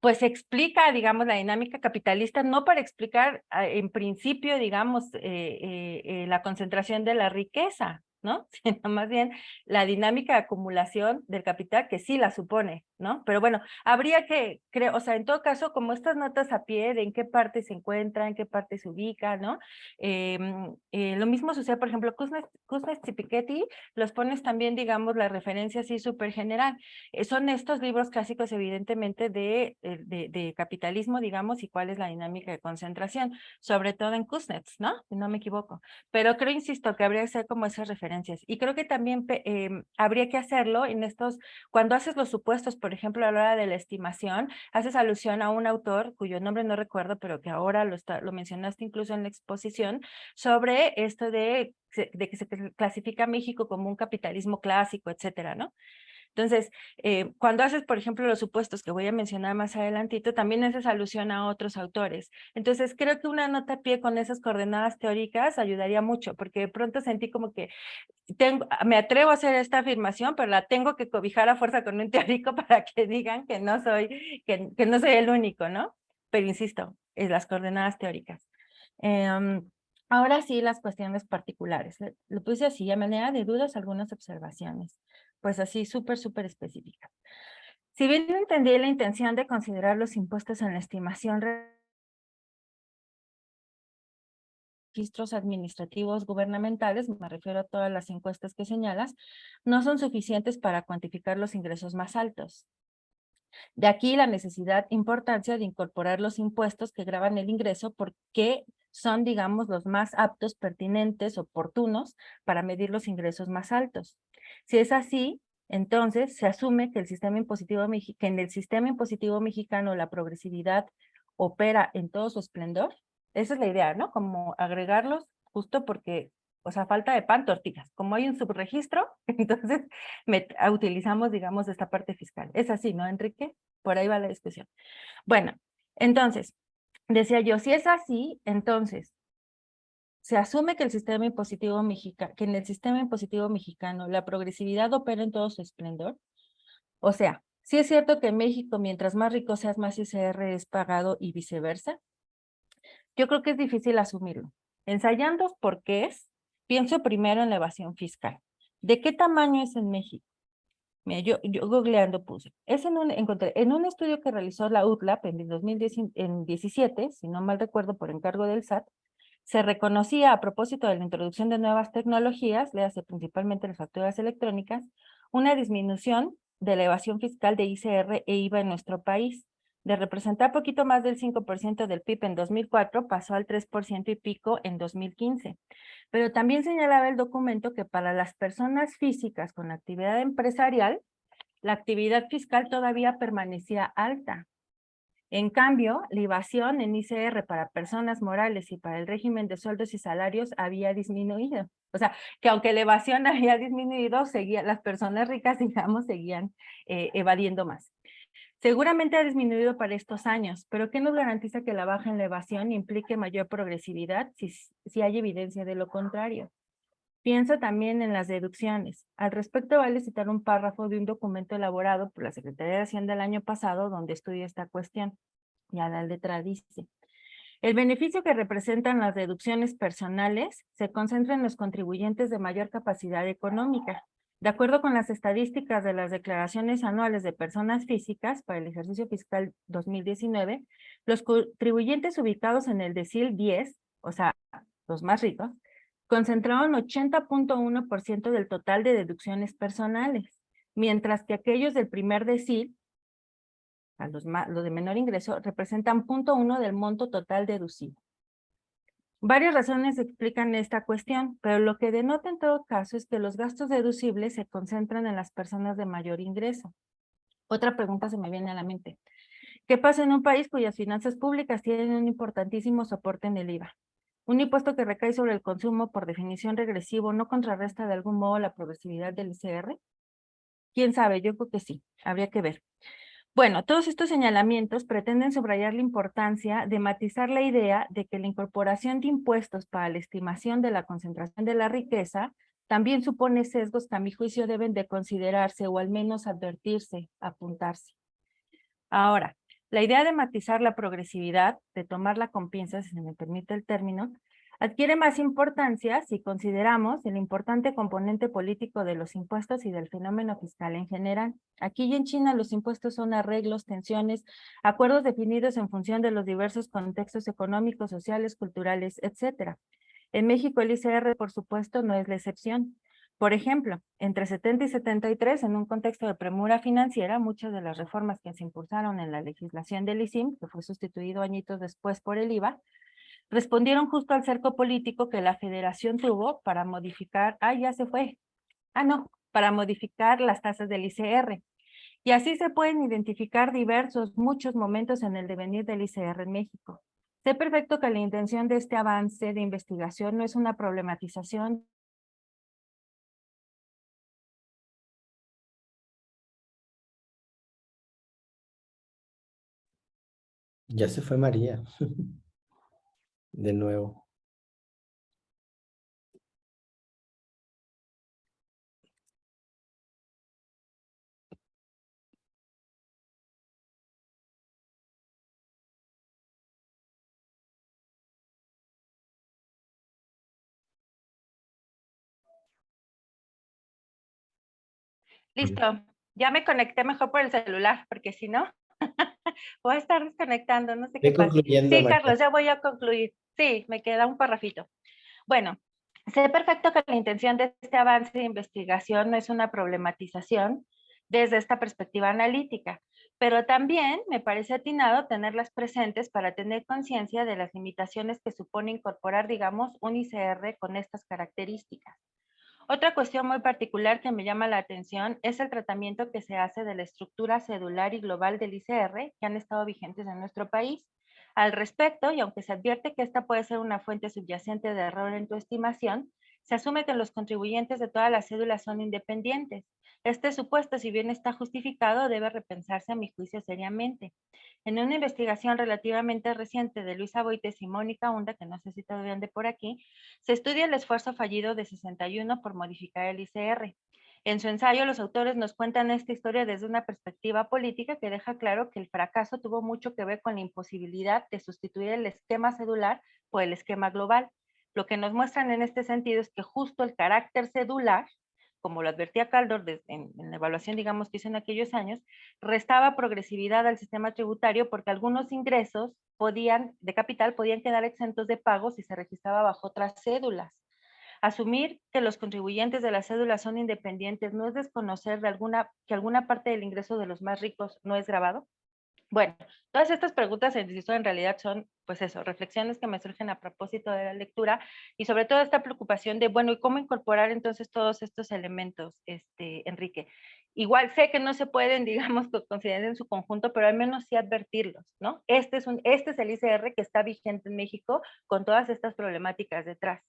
pues explica, digamos, la dinámica capitalista, no para explicar en principio, digamos, la concentración de la riqueza, ¿no? Sino más bien la dinámica de acumulación del capital, que sí la supone, ¿no? Pero bueno, habría que, creo, o sea, en todo caso, como estas notas a pie de en qué parte se encuentra, en qué parte se ubica, ¿no? Lo mismo sucede, por ejemplo, Kuznets y Piketty, los pones también, digamos, la referencia así súper general. Son estos libros clásicos, evidentemente, de capitalismo, digamos, y cuál es la dinámica de concentración, sobre todo en Kuznets, ¿no? Si no me equivoco. Pero creo, insisto, que habría que hacer como esas referencias. Y creo que también habría que hacerlo en cuando haces los supuestos, por ejemplo, a la hora de la estimación, haces alusión a un autor cuyo nombre no recuerdo, pero que ahora lo mencionaste incluso en la exposición, sobre esto de que se clasifica a México como un capitalismo clásico, etcétera, ¿no? Entonces, cuando haces, por ejemplo, los supuestos que voy a mencionar más adelantito, también haces alusión a otros autores. Entonces, creo que una nota a pie con esas coordenadas teóricas ayudaría mucho, porque de pronto sentí como que me atrevo a hacer esta afirmación, pero la tengo que cobijar a fuerza con un teórico para que digan que no soy el único, ¿no? Pero insisto, es las coordenadas teóricas. Ahora sí, las cuestiones particulares. Lo puse así, a manera de dudas, algunas observaciones. Pues así, súper específica. Si bien entendí la intención de considerar los impuestos en la estimación registros administrativos gubernamentales, me refiero a todas las encuestas que señalas, no son suficientes para cuantificar los ingresos más altos. De aquí la importancia de incorporar los impuestos que gravan el ingreso porque son, digamos, los más aptos, pertinentes, oportunos para medir los ingresos más altos. Si es así, entonces se asume que en el sistema impositivo mexicano la progresividad opera en todo su esplendor. Esa es la idea, ¿no? Como agregarlos justo porque, o sea, falta de pan, tortillas. Como hay un subregistro, entonces utilizamos, digamos, esta parte fiscal. Es así, ¿no, Enrique? Por ahí va la discusión. Bueno, entonces, decía yo, si es así, entonces, se asume que en el sistema impositivo mexicano la progresividad opera en todo su esplendor. O sea, sí es cierto que en México, mientras más rico seas, más ISR es pagado y viceversa. yo creo que es difícil asumirlo. Ensayando por qué es, pienso primero en la evasión fiscal. ¿De qué tamaño es en México? Mira, yo googleando puse. Encontré en un estudio que realizó la UTLAP en 2017, si no mal recuerdo, por encargo del SAT, se reconocía a propósito de la introducción de nuevas tecnologías, léase principalmente las facturas electrónicas, una disminución de la evasión fiscal de ICR e IVA en nuestro país. De representar poquito más del 5% del PIB en 2004, pasó al 3% y pico en 2015. Pero también señalaba el documento que para las personas físicas con actividad empresarial, la actividad fiscal todavía permanecía alta. En cambio, la evasión en ICR para personas morales y para el régimen de sueldos y salarios había disminuido. O sea, que aunque la evasión había disminuido, las personas ricas, digamos, seguían evadiendo más. Seguramente ha disminuido para estos años, pero ¿qué nos garantiza que la baja en la evasión implique mayor progresividad si hay evidencia de lo contrario? Pienso también en las deducciones. Al respecto, vale citar un párrafo de un documento elaborado por la Secretaría de Hacienda el año pasado, donde estudia esta cuestión. Y a la letra dice: el beneficio que representan las deducciones personales se concentra en los contribuyentes de mayor capacidad económica. De acuerdo con las estadísticas de las declaraciones anuales de personas físicas para el ejercicio fiscal 2019, los contribuyentes ubicados en el decil 10, o sea, los más ricos, concentraron 80.1% del total de deducciones personales, mientras que aquellos del primer decil, los de menor ingreso, representan 0.1 del monto total deducido. Varias razones explican esta cuestión, pero lo que denota en todo caso es que los gastos deducibles se concentran en las personas de mayor ingreso. Otra pregunta se me viene a la mente. ¿Qué pasa en un país cuyas finanzas públicas tienen un importantísimo soporte en el IVA? Un impuesto que recae sobre el consumo, por definición regresivo, ¿no contrarresta de algún modo la progresividad del ICR? ¿Quién sabe? Yo creo que sí, habría que ver. Bueno, todos estos señalamientos pretenden subrayar la importancia de matizar la idea de que la incorporación de impuestos para la estimación de la concentración de la riqueza también supone sesgos que a mi juicio deben de considerarse o al menos advertirse, apuntarse. Ahora, la idea de matizar la progresividad, de tomarla con pinzas, si se me permite el término, adquiere más importancia si consideramos el importante componente político de los impuestos y del fenómeno fiscal en general. Aquí y en China los impuestos son arreglos, tensiones, acuerdos definidos en función de los diversos contextos económicos, sociales, culturales, etc. En México el ICR, por supuesto, no es la excepción. Por ejemplo, entre 70 y 73, en un contexto de premura financiera, muchas de las reformas que se impulsaron en la legislación del ICIM, que fue sustituido añitos después por el IVA, respondieron justo al cerco político que la federación tuvo para modificar, para modificar las tasas del ICR. Y así se pueden identificar muchos momentos en el devenir del ICR en México. Sé perfecto que la intención de este avance de investigación no es una problematización. Ya se fue María. De nuevo. Listo, ya me conecté mejor por el celular, porque si no, voy a estar desconectando, no sé qué Ve pasa. concluyendo, Sí, María. Carlos, ya voy a concluir. Sí, me queda un parrafito. Bueno, sé perfecto que la intención de este avance de investigación no es una problematización desde esta perspectiva analítica, pero también me parece atinado tenerlas presentes para tener conciencia de las limitaciones que supone incorporar, digamos, un ICR con estas características. Otra cuestión muy particular que me llama la atención es el tratamiento que se hace de la estructura cedular y global del ICR que han estado vigentes en nuestro país. Al respecto, y aunque se advierte que esta puede ser una fuente subyacente de error en tu estimación, se asume que los contribuyentes de todas las cédulas son independientes. Este supuesto, si bien está justificado, debe repensarse a mi juicio seriamente. En una investigación relativamente reciente de Luisa Boites y Mónica Hunda, que no sé si todavía ande por aquí, se estudia el esfuerzo fallido de 61 por modificar el ICR. En su ensayo, los autores nos cuentan esta historia desde una perspectiva política que deja claro que el fracaso tuvo mucho que ver con la imposibilidad de sustituir el esquema cedular por el esquema global. Lo que nos muestran en este sentido es que justo el carácter cedular, como lo advertía Kaldor en la evaluación, digamos, que hizo en aquellos años, restaba progresividad al sistema tributario porque algunos ingresos de capital podían quedar exentos de pago si se registraba bajo otras cédulas. Asumir que los contribuyentes de las cédulas son independientes no es desconocer que alguna parte del ingreso de los más ricos no es grabado. Bueno, todas estas preguntas en realidad son, pues eso, reflexiones que me surgen a propósito de la lectura y sobre todo esta preocupación de, bueno, ¿y cómo incorporar entonces todos estos elementos, Enrique? Igual sé que no se pueden, digamos, considerar en su conjunto, pero al menos sí advertirlos, ¿no? Este es el ICR que está vigente en México con todas estas problemáticas detrás.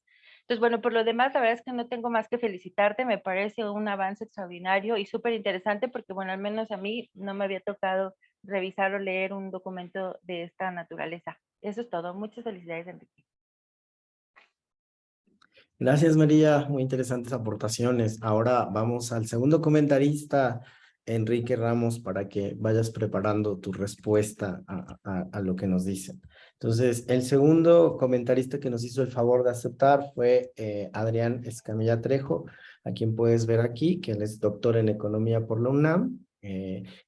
Entonces, bueno, por lo demás, la verdad es que no tengo más que felicitarte, me parece un avance extraordinario y súper interesante porque, bueno, al menos a mí no me había tocado revisar o leer un documento de esta naturaleza. Eso es todo. Muchas felicidades, Enrique. Gracias, María. Muy interesantes aportaciones. Ahora vamos al segundo comentarista, Enrique Ramos, para que vayas preparando tu respuesta a lo que nos dicen. Entonces, el segundo comentarista que nos hizo el favor de aceptar fue Adrián Escamilla Trejo, a quien puedes ver aquí, que él es doctor en Economía por la UNAM,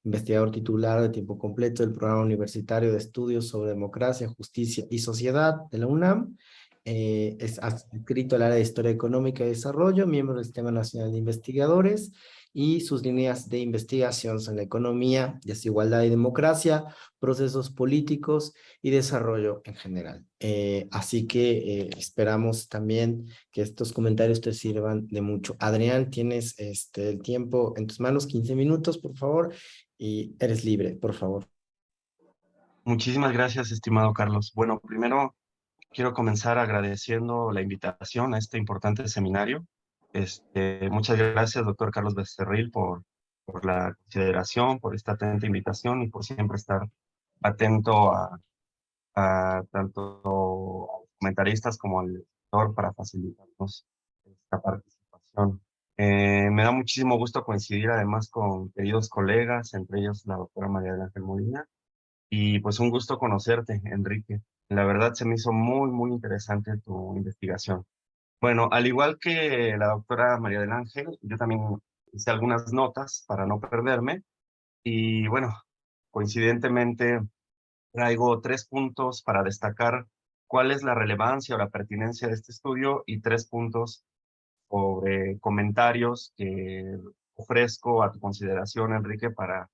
investigador titular de tiempo completo del Programa Universitario de Estudios sobre Democracia, Justicia y Sociedad de la UNAM. Es adscrito al área de Historia Económica y Desarrollo, miembro del Sistema Nacional de Investigadores, y sus líneas de investigación son la economía, desigualdad y democracia, procesos políticos y desarrollo en general. Así que esperamos también que estos comentarios te sirvan de mucho. Adrián, tienes el tiempo en tus manos, 15 minutos, por favor, y eres libre, por favor. Muchísimas gracias, estimado Carlos. Bueno, primero quiero comenzar agradeciendo la invitación a este importante seminario. Muchas gracias, doctor Carlos Becerril, por la consideración, por esta atenta invitación y por siempre estar atento a tanto a los comentaristas como al lector para facilitarnos esta participación. Me da muchísimo gusto coincidir además con queridos colegas, entre ellos la doctora María del Ángel Molina, y pues un gusto conocerte, Enrique. La verdad se me hizo muy, muy interesante tu investigación. Bueno, al igual que la doctora María del Ángel, yo también hice algunas notas para no perderme. Y bueno, coincidentemente traigo 3 puntos para destacar cuál es la relevancia o la pertinencia de este estudio y 3 puntos sobre comentarios que ofrezco a tu consideración, Enrique, para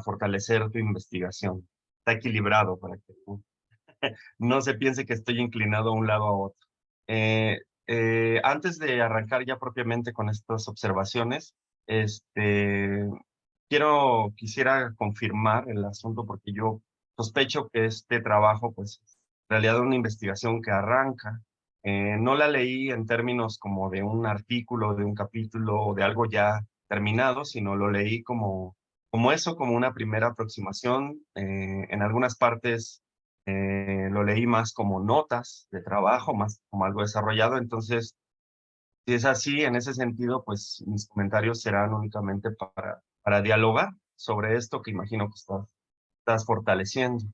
fortalecer tu investigación. Está equilibrado para que no se piense que estoy inclinado a un lado o a otro. Antes de arrancar ya propiamente con estas observaciones, quisiera confirmar el asunto porque yo sospecho que este trabajo, pues, en realidad es una investigación que arranca. No la leí en términos como de un artículo, de un capítulo o de algo ya terminado, sino lo leí como eso, como una primera aproximación. En algunas partes lo leí más como notas de trabajo, más como algo desarrollado. Entonces, si es así, en ese sentido, pues mis comentarios serán únicamente para dialogar sobre esto que imagino que estás fortaleciendo.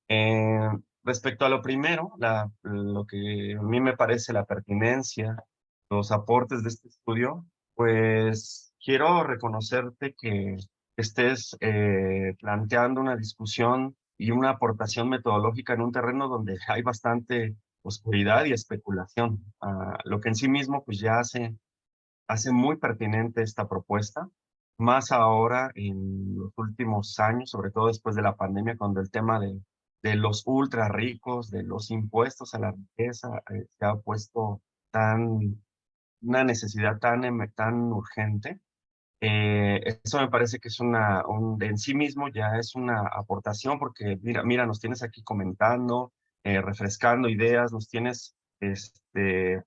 Eh, Respecto a lo primero, lo que a mí me parece la pertinencia, los aportes de este estudio, pues quiero reconocerte que estés planteando una discusión y una aportación metodológica en un terreno donde hay bastante oscuridad y especulación, lo que en sí mismo pues ya hace muy pertinente esta propuesta, más ahora en los últimos años, sobre todo después de la pandemia, cuando el tema de los ultra ricos, de los impuestos a la riqueza, se ha puesto una necesidad tan urgente. Eso me parece que es en sí mismo ya es una aportación, porque mira, nos tienes aquí comentando, refrescando ideas, nos tienes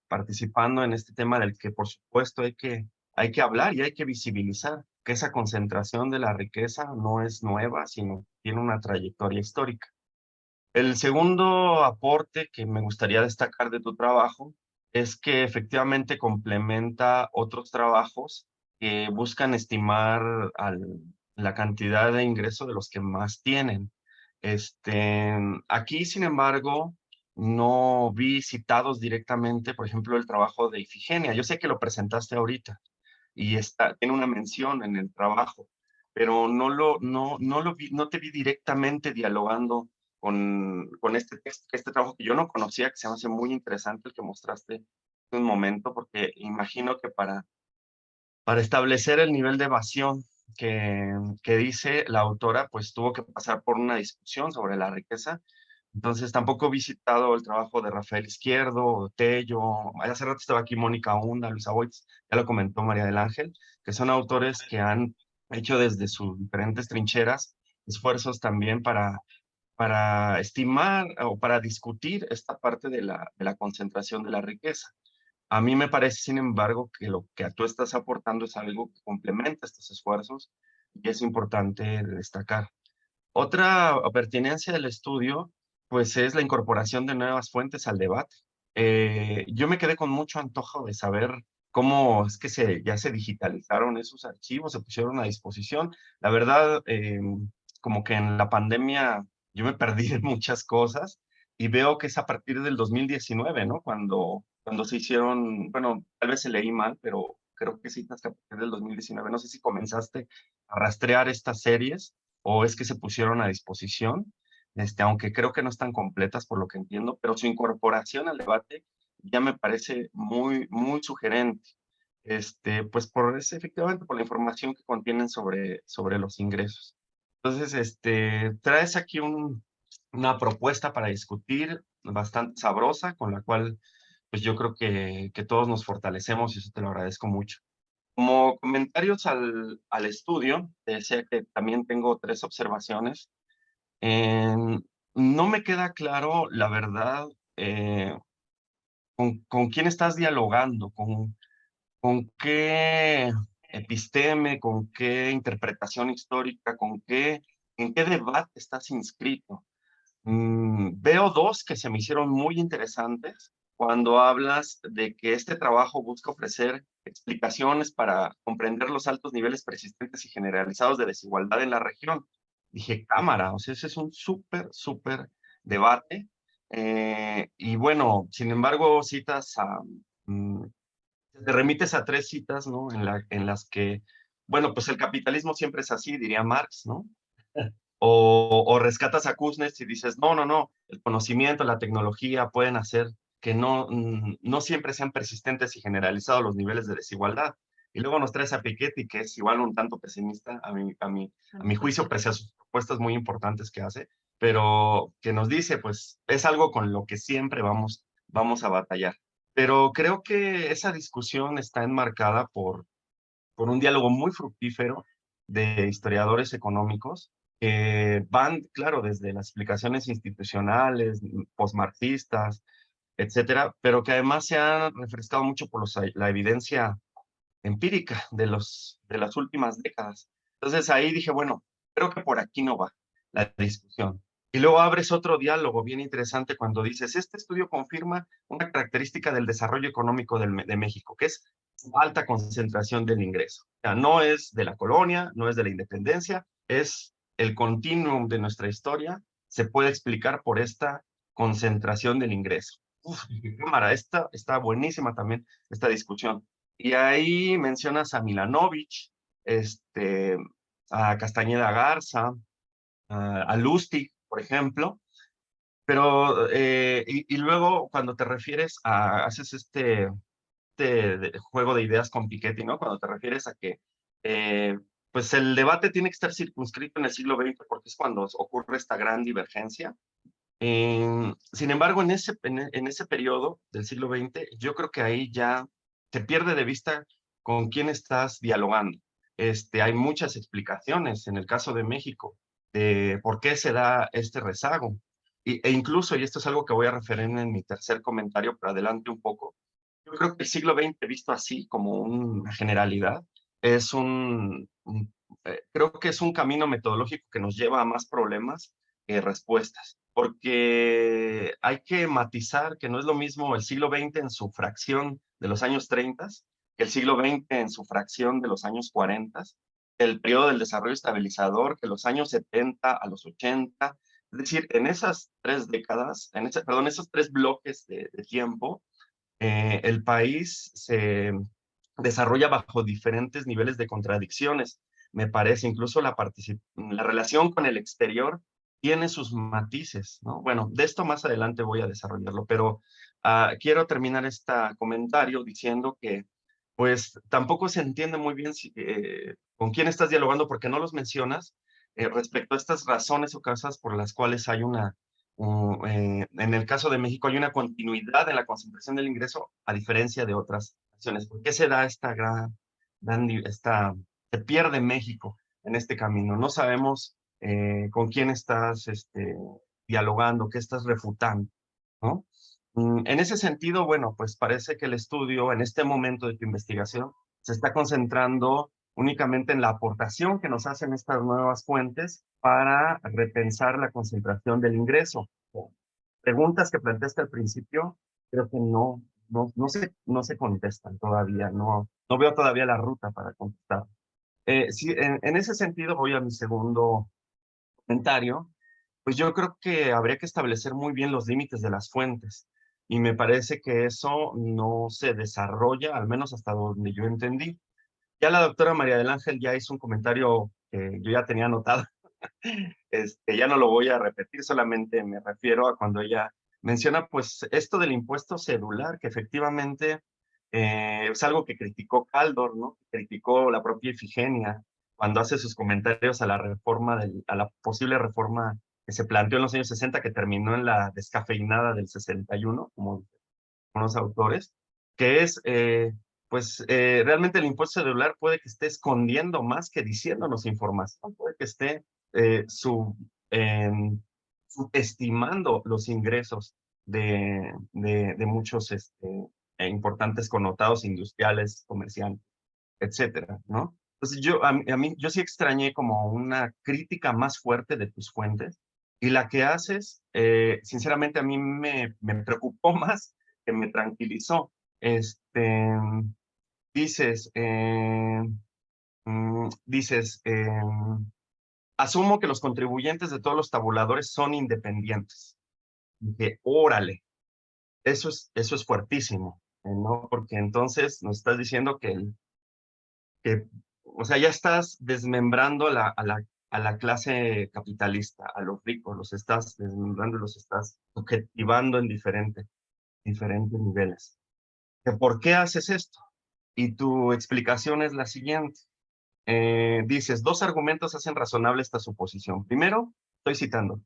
participando en este tema del que por supuesto hay que hablar y hay que visibilizar que esa concentración de la riqueza no es nueva, sino tiene una trayectoria histórica. El segundo aporte que me gustaría destacar de tu trabajo es que efectivamente complementa otros trabajos que buscan estimar la cantidad de ingreso de los que más tienen. Aquí, sin embargo, no vi citados directamente, por ejemplo, el trabajo de Ifigenia. Yo sé que lo presentaste ahorita y tiene una mención en el trabajo, pero no lo vi, no te vi directamente dialogando con este trabajo que yo no conocía, que se me hace muy interesante el que mostraste en un momento, porque imagino que para establecer el nivel de evasión que dice la autora, pues tuvo que pasar por una discusión sobre la riqueza. Entonces tampoco he visitado el trabajo de Rafael Izquierdo, Tello, hace rato estaba aquí Mónica Hunda, Luisa Boitz, ya lo comentó María del Ángel, que son autores que han hecho desde sus diferentes trincheras esfuerzos también para estimar o para discutir esta parte de la concentración de la riqueza. A mí me parece, sin embargo, que lo que tú estás aportando es algo que complementa estos esfuerzos y es importante destacar. Otra pertinencia del estudio, pues, es la incorporación de nuevas fuentes al debate. Yo me quedé con mucho antojo de saber cómo es que ya se digitalizaron esos archivos, se pusieron a disposición. La verdad, como que en la pandemia yo me perdí en muchas cosas y veo que es a partir del 2019, ¿no? Cuando se hicieron, bueno, tal vez se leí mal, pero creo que sí, hasta a partir del 2019. No sé si comenzaste a rastrear estas series o es que se pusieron a disposición, aunque creo que no están completas por lo que entiendo, pero su incorporación al debate ya me parece muy, muy sugerente, pues efectivamente por la información que contienen sobre los ingresos. Entonces, traes aquí una propuesta para discutir bastante sabrosa, con la cual pues yo creo que todos nos fortalecemos y eso te lo agradezco mucho. Como comentarios al estudio, te decía que también tengo 3 observaciones. No me queda claro, la verdad, con quién estás dialogando, con qué episteme, con qué interpretación histórica, en qué debate estás inscrito. Veo 2 que se me hicieron muy interesantes cuando hablas de que este trabajo busca ofrecer explicaciones para comprender los altos niveles persistentes y generalizados de desigualdad en la región. Dije, cámara, o sea, ese es un súper, súper debate. Y bueno, sin embargo, mm, te remites a 3 citas, ¿no? En las que, bueno, pues el capitalismo siempre es así, diría Marx, ¿no? O rescatas a Kuznets y dices, no, no, no, el conocimiento, la tecnología pueden hacer que no siempre sean persistentes y generalizados los niveles de desigualdad. Y luego nos traes a Piketty, que es igual un tanto pesimista, a mi juicio, pese a sus propuestas muy importantes que hace, pero que nos dice, pues, es algo con lo que siempre vamos a batallar. Pero creo que esa discusión está enmarcada por un diálogo muy fructífero de historiadores económicos que van, claro, desde las explicaciones institucionales, postmarxistas, etcétera, pero que además se han refrescado mucho por la evidencia empírica de las últimas décadas. Entonces ahí dije, bueno, creo que por aquí no va la discusión. Y luego abres otro diálogo bien interesante cuando dices, este estudio confirma una característica del desarrollo económico de México, que es su alta concentración del ingreso. O sea, no es de la colonia, no es de la independencia, es el continuum de nuestra historia, se puede explicar por esta concentración del ingreso. Uf, cámara, esta está buenísima también, esta discusión. Y ahí mencionas a Milanovic, a Castañeda Garza, a Lustig, por ejemplo, pero, y luego cuando te refieres haces este juego de ideas con Piketty, ¿no? Cuando te refieres a que, pues el debate tiene que estar circunscrito en el siglo XX porque es cuando ocurre esta gran divergencia. Sin embargo, en ese periodo del siglo XX, yo creo que ahí ya te pierde de vista con quién estás dialogando. Hay muchas explicaciones en el caso de México de por qué se da este rezago. E incluso, y esto es algo que voy a referir en mi tercer comentario, pero adelante un poco, yo creo que el siglo XX visto así como una generalidad, es creo que es un camino metodológico que nos lleva a más problemas que respuestas, porque hay que matizar que no es lo mismo el siglo XX en su fracción de los años 30 que el siglo XX en su fracción de los años 40, el periodo del desarrollo estabilizador, que los años 70 a los 80, es decir, en esas 3 décadas, perdón, esos 3 bloques de tiempo, el país se desarrolla bajo diferentes niveles de contradicciones. Me parece, incluso la relación con el exterior tiene sus matices, ¿no? Bueno, de esto más adelante voy a desarrollarlo, pero quiero terminar este comentario diciendo que pues tampoco se entiende muy bien con quién estás dialogando porque no los mencionas respecto a estas razones o causas por las cuales hay en el caso de México hay una continuidad en la concentración del ingreso a diferencia de otras naciones. ¿Por qué se da se pierde México en este camino? No sabemos con quién estás dialogando, qué estás refutando, ¿no? En ese sentido, bueno, pues parece que el estudio en este momento de tu investigación se está concentrando únicamente en la aportación que nos hacen estas nuevas fuentes para repensar la concentración del ingreso. Preguntas que planteaste al principio, creo que no se contestan todavía, no veo todavía la ruta para contestar. Sí, en ese sentido voy a mi segundo comentario, pues yo creo que habría que establecer muy bien los límites de las fuentes. Y me parece que eso no se desarrolla, al menos hasta donde yo entendí. Ya la doctora María del Ángel ya hizo un comentario que yo ya tenía anotado. Ya no lo voy a repetir, solamente me refiero a cuando ella menciona pues esto del impuesto celular, que efectivamente es algo que criticó Caldor, ¿no? Criticó la propia Ifigenia cuando hace sus comentarios a a la posible reforma que se planteó en los años 60, que terminó en la descafeinada del 61, como dicen los autores, que es, realmente el impuesto celular puede que esté escondiendo más que diciéndonos información, puede que esté eh, sub, em, subestimando los ingresos de muchos importantes connotados industriales, comerciales, etcétera, ¿no? Entonces yo sí extrañé como una crítica más fuerte de tus fuentes y la que haces, sinceramente a mí me preocupó más que me tranquilizó. Dices, asumo que los contribuyentes de todos los tabuladores son independientes. Dije, órale, eso es fuertísimo, ¿no? Porque entonces nos estás diciendo o sea, ya estás desmembrando a la clase capitalista, a los ricos, los estás desmembrando y los estás objetivando en diferentes niveles. ¿Por qué haces esto? Y tu explicación es la siguiente. Dices, 2 argumentos hacen razonable esta suposición. Primero, estoy citando,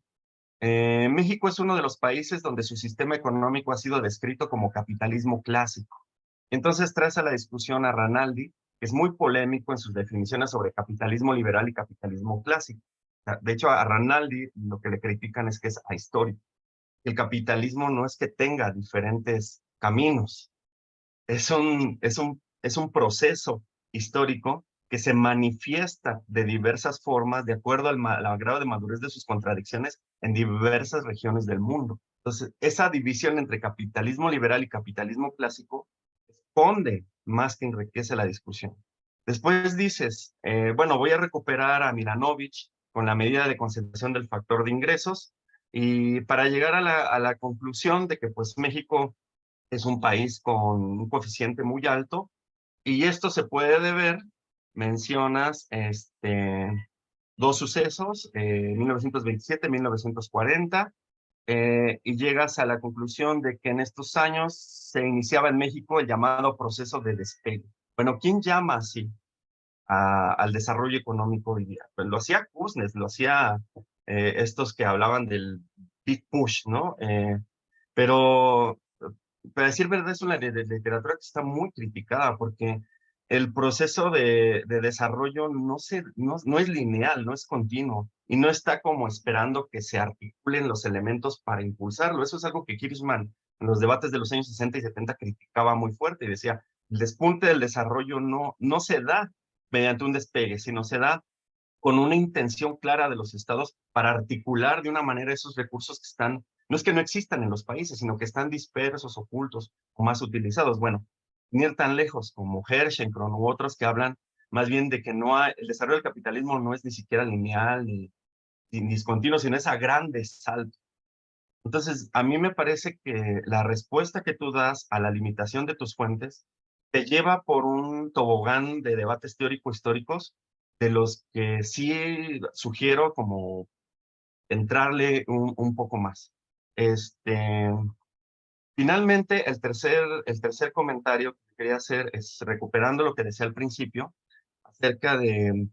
México es uno de los países donde su sistema económico ha sido descrito como capitalismo clásico. Entonces traes a la discusión a Ranaldi, que es muy polémico en sus definiciones sobre capitalismo liberal y capitalismo clásico. De hecho, a Ranaldi lo que le critican es que es ahistórico. El capitalismo no es que tenga diferentes caminos, es un proceso histórico que se manifiesta de diversas formas de acuerdo al grado de madurez de sus contradicciones en diversas regiones del mundo. Entonces, esa división entre capitalismo liberal y capitalismo clásico esconde más que enriquece la discusión. Después dices, bueno, voy a recuperar a Milanovich con la medida de concentración del factor de ingresos y para llegar a la conclusión de que pues México es un país con un coeficiente muy alto y esto se puede deber, mencionas 2 sucesos, 1927, 1940, y llegas a la conclusión de que en estos años se iniciaba en México el llamado proceso de despegue. Bueno, ¿quién llama así al desarrollo económico hoy día? Pues lo hacía Kuznets, lo hacía estos que hablaban del big push, ¿no? Pero para decir verdad, es una literatura que está muy criticada porque el proceso de desarrollo no es lineal, no es continuo y no está como esperando que se articulen los elementos para impulsarlo. Eso es algo que Kirchmann en los debates de los años 60 y 70 criticaba muy fuerte y decía, el despunte del desarrollo no se da mediante un despegue, sino se da con una intención clara de los estados para articular de una manera esos recursos que están, no es que no existan en los países, sino que están dispersos, ocultos o más utilizados. Bueno, ni ir tan lejos como Hershenkron u otros que hablan más bien de que no hay, el desarrollo del capitalismo no es ni siquiera lineal ni discontinuo, sino es a grandes saltos. Entonces, a mí me parece que la respuesta que tú das a la limitación de tus fuentes te lleva por un tobogán de debates teórico-históricos de los que sí sugiero como entrarle un poco más. Finalmente, el tercer comentario que quería hacer es recuperando lo que decía al principio acerca de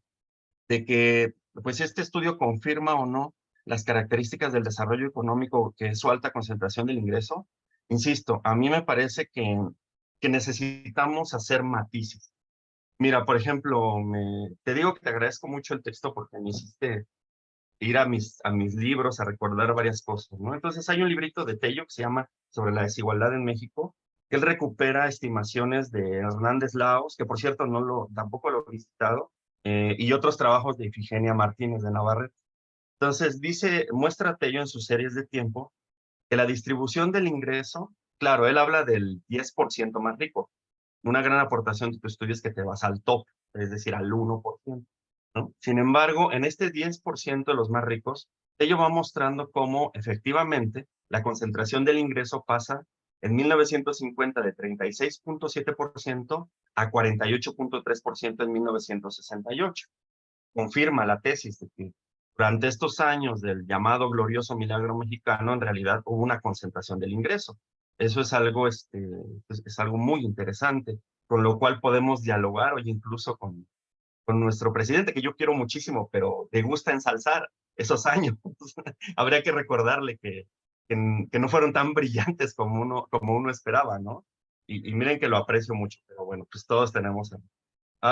que pues este estudio confirma o no las características del desarrollo económico, que es su alta concentración del ingreso. Insisto, a mí me parece que necesitamos hacer matices. Mira, por ejemplo, te digo que te agradezco mucho el texto porque me hiciste ir a mis libros a recordar varias cosas, ¿no? Entonces hay un librito de Tello que se llama Sobre la desigualdad en México, que él recupera estimaciones de Hernández Laos, que por cierto tampoco lo he visitado, y otros trabajos de Ifigenia Martínez de Navarrete. Entonces muestra Tello en sus series de tiempo que la distribución del ingreso, claro, él habla del 10% más rico. Una gran aportación de tu estudio es que te vas al top, es decir, al 1%, ¿no? Sin embargo, en este 10% de los más ricos, ello va mostrando cómo efectivamente la concentración del ingreso pasa en 1950 de 36.7% a 48.3% en 1968. Confirma la tesis de que durante estos años del llamado glorioso milagro mexicano, en realidad hubo una concentración del ingreso. Eso es algo, es algo muy interesante, con lo cual podemos dialogar hoy incluso con nuestro presidente, que yo quiero muchísimo, pero le gusta ensalzar esos años. Habría que recordarle que no fueron tan brillantes como uno esperaba, ¿no? Y miren que lo aprecio mucho, pero bueno, pues todos tenemos.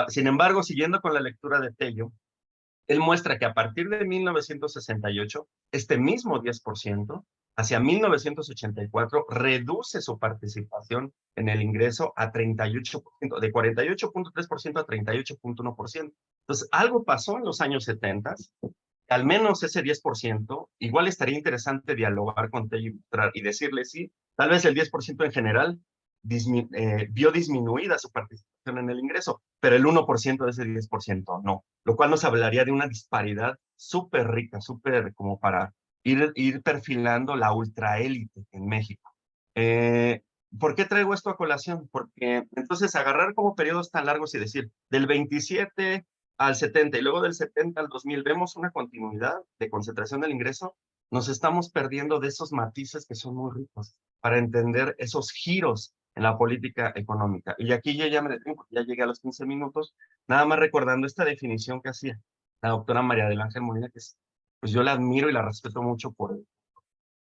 Sin embargo, siguiendo con la lectura de Tello, él muestra que a partir de 1968, este mismo 10%, hacia 1984, reduce su participación en el ingreso a 38%, de 48.3% a 38.1%. Entonces, algo pasó en los años 70, al menos ese 10%, igual estaría interesante dialogar con Tello y decirle, sí, tal vez el 10% en general vio disminuida su participación en el ingreso, pero el 1% de ese 10% no, lo cual nos hablaría de una disparidad súper rica, súper como para ir perfilando la ultraélite en México. ¿Por qué traigo esto a colación? Porque entonces agarrar como periodos tan largos y decir, del 27 al 70 y luego del 70 al 2000 vemos una continuidad de concentración del ingreso, nos estamos perdiendo de esos matices que son muy ricos para entender esos giros en la política económica. Y aquí yo ya me detengo, ya llegué a los 15 minutos, nada más recordando esta definición que hacía la doctora María del Ángel Molina, que pues yo la admiro y la respeto mucho por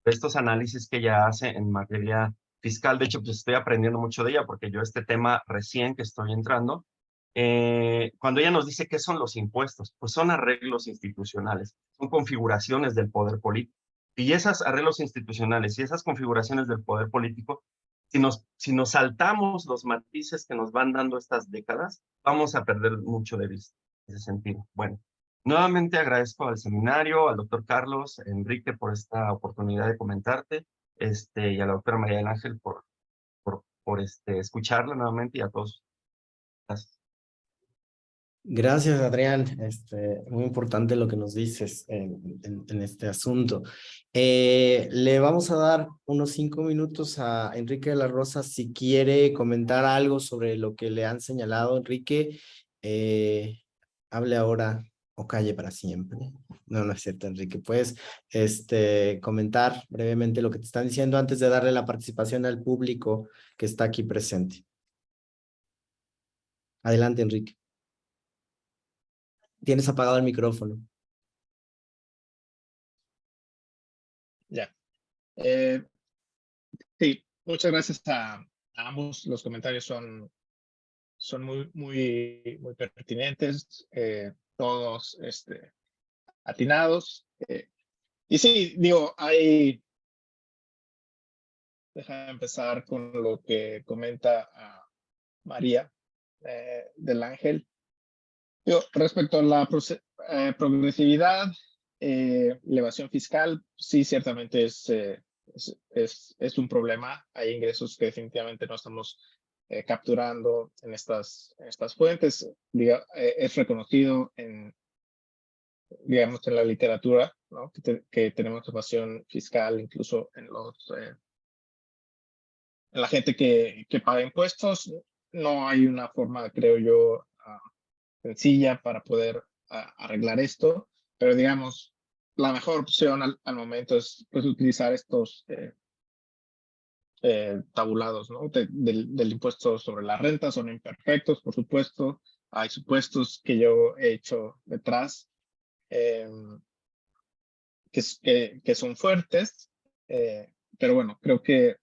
estos análisis que ella hace en materia fiscal. De hecho, pues estoy aprendiendo mucho de ella porque yo este tema recién que estoy entrando, cuando ella nos dice qué son los impuestos, pues son arreglos institucionales, son configuraciones del poder político. Y esos arreglos institucionales y esas configuraciones del poder político, si nos saltamos los matices que nos van dando estas décadas, vamos a perder mucho de vista en ese sentido. Bueno, nuevamente agradezco al seminario, al doctor Carlos, Enrique, por esta oportunidad de comentarte, y a la doctora María del Ángel por escucharla nuevamente y a todos. Gracias. Gracias, Adrián. Muy importante lo que nos dices en este asunto. Le vamos a dar unos 5 minutos a Enrique de la Rosa si quiere comentar algo sobre lo que le han señalado. Enrique, hable ahora o calle para siempre. No, no es cierto, Enrique. Puedes comentar brevemente lo que te están diciendo antes de darle la participación al público que está aquí presente. Adelante, Enrique. Tienes apagado el micrófono. Ya. Sí, muchas gracias a ambos. Los comentarios son muy pertinentes, todos atinados. Y sí, digo, deja empezar con lo que comenta María del Ángel. Respecto a la progresividad, elevación fiscal, sí, ciertamente es un problema. Hay ingresos que definitivamente no estamos capturando en estas fuentes. Es reconocido digamos, en la literatura, ¿no? Que tenemos evasión fiscal, incluso en la gente que paga impuestos. No hay una forma, creo yo, sencilla para poder arreglar esto, pero digamos, la mejor opción al momento es pues, utilizar estos tabulados, ¿no? Del impuesto sobre la renta. Son imperfectos, por supuesto. Hay supuestos que yo he hecho detrás que son fuertes, pero bueno, creo que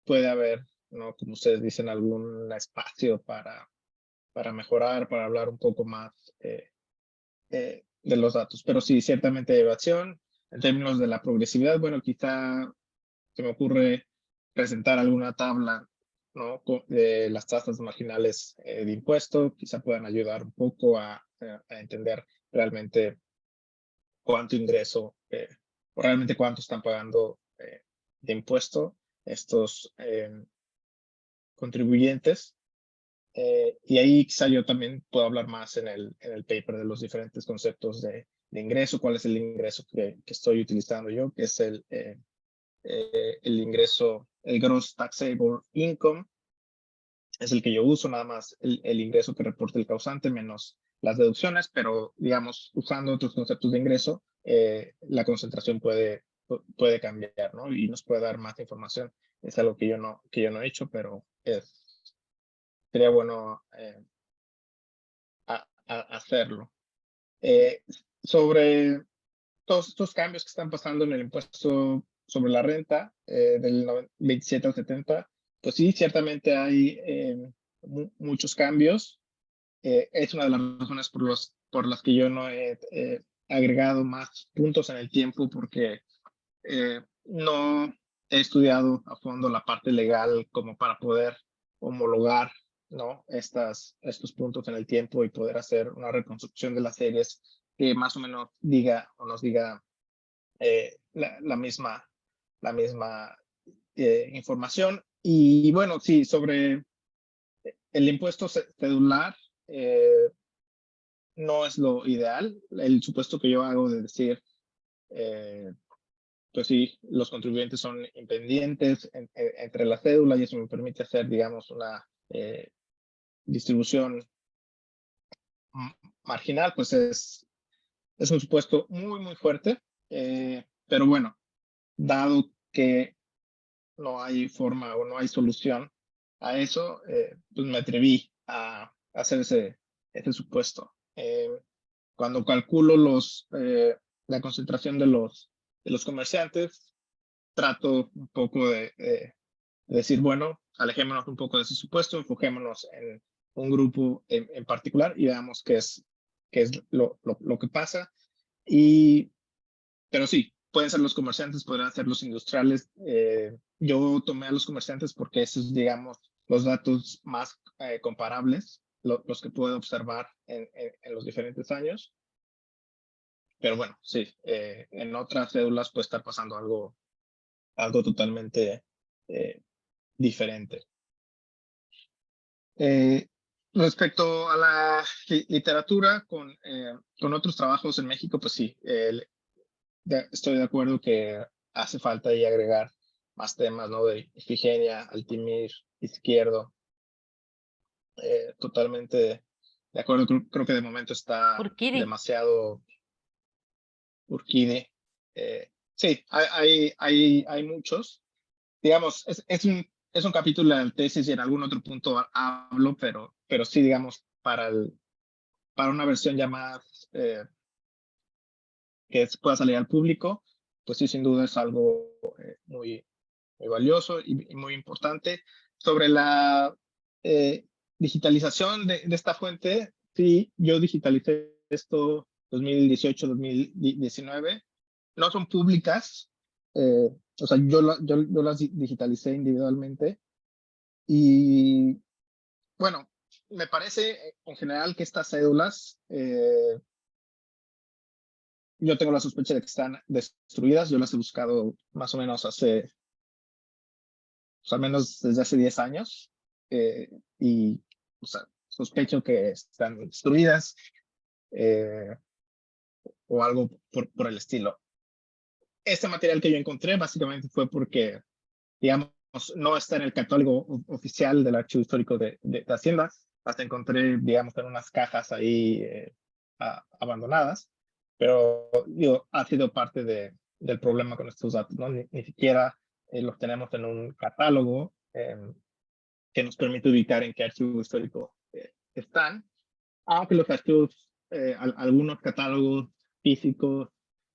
puede haber, ¿no? Como ustedes dicen, algún espacio para mejorar, para hablar un poco más de los datos. Pero sí, ciertamente evasión. En términos de la progresividad, bueno, quizá se me ocurre presentar alguna tabla, ¿no? De las tasas marginales de impuesto. Quizá puedan ayudar un poco a entender realmente cuánto ingreso o realmente cuánto están pagando de impuesto estos contribuyentes. Y ahí quizá yo también puedo hablar más en el paper de los diferentes conceptos de ingreso. Cuál es el ingreso que estoy utilizando yo, que es el ingreso, el gross taxable income. Es el que yo uso, nada más el ingreso que reporta el causante menos las deducciones, pero digamos, usando otros conceptos de ingreso, la concentración puede cambiar, ¿no? Y nos puede dar más información. Es algo que yo no he hecho, pero sería bueno hacerlo. Sobre todos estos cambios que están pasando en el impuesto sobre la renta del 27 al 70, pues sí, ciertamente hay muchos cambios. Es una de las razones por las que yo no he agregado más puntos en el tiempo, porque no he estudiado a fondo la parte legal como para poder homologar, ¿no? estos puntos en el tiempo y poder hacer una reconstrucción de las series que más o menos diga o nos diga la misma información. Y bueno, sí, sobre el impuesto cedular, no es lo ideal. El supuesto que yo hago de decir, pues sí, los contribuyentes son independientes entre la cédula, y eso me permite hacer, digamos, una distribución marginal, pues es un supuesto muy, muy fuerte. Pero bueno, dado que no hay forma o no hay solución a eso, pues me atreví a hacer ese supuesto. Cuando calculo la concentración de los comerciantes, trato un poco de decir, bueno, alejémonos un poco de ese supuesto, enfoquémonos en un grupo en particular y veamos qué es lo que pasa. Pero sí, pueden ser los comerciantes, podrían ser los industriales. Yo tomé a los comerciantes porque esos, digamos, los datos más comparables, los que puedo observar en los diferentes años. Pero bueno, sí, en otras cédulas puede estar pasando algo totalmente diferente. Respecto a la literatura con otros trabajos en México, pues sí, estoy de acuerdo que hace falta ahí agregar más temas, ¿no? De Ifigenia, Altimir, Izquierdo. Totalmente de acuerdo. Creo que de momento está Urquidi. demasiado Urquidi. Sí, hay muchos. Digamos, es un capítulo de la tesis y en algún otro punto hablo, pero sí, digamos, para una versión ya más que pueda salir al público, pues sí, sin duda es algo muy, muy valioso y muy importante. Sobre la digitalización de esta fuente, sí, yo digitalicé esto 2018-2019. No son públicas, o sea, yo las digitalicé individualmente. Y bueno, me parece en general que estas cédulas, yo tengo la sospecha de que están destruidas. Yo las he buscado más o menos hace pues, al menos desde hace 10 años, y o sea, sospecho que están destruidas o algo por el estilo. Este material que yo encontré básicamente fue porque, digamos, no está en el catálogo oficial del Archivo Histórico de Hacienda. Hasta encontré, digamos, en unas cajas ahí abandonadas, pero digo, ha sido parte del problema con estos datos, ¿no? Ni siquiera los tenemos en un catálogo que nos permite ubicar en qué archivo histórico están, aunque los archivos, algunos catálogos físicos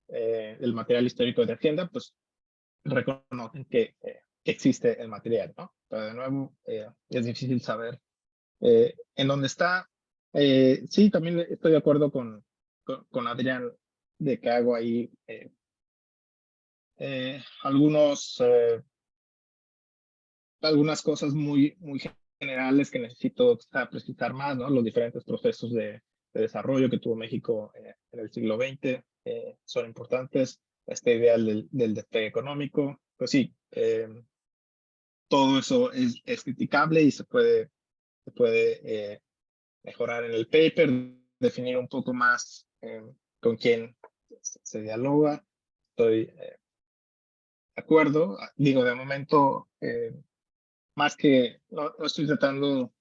del material histórico de Hacienda, pues reconocen que existe el material, ¿no? Pero de nuevo, es difícil saber en dónde está. Sí, también estoy de acuerdo con Adrián de que hago ahí algunas cosas muy generales que necesito precisar más, ¿no? Los diferentes procesos de desarrollo que tuvo México en el siglo XX son importantes. Esta idea del despegue económico, pues sí, todo eso es criticable y se puede mejorar en el paper, definir un poco más con quién se dialoga. Estoy de acuerdo. Digo, de momento, más que no estoy tratando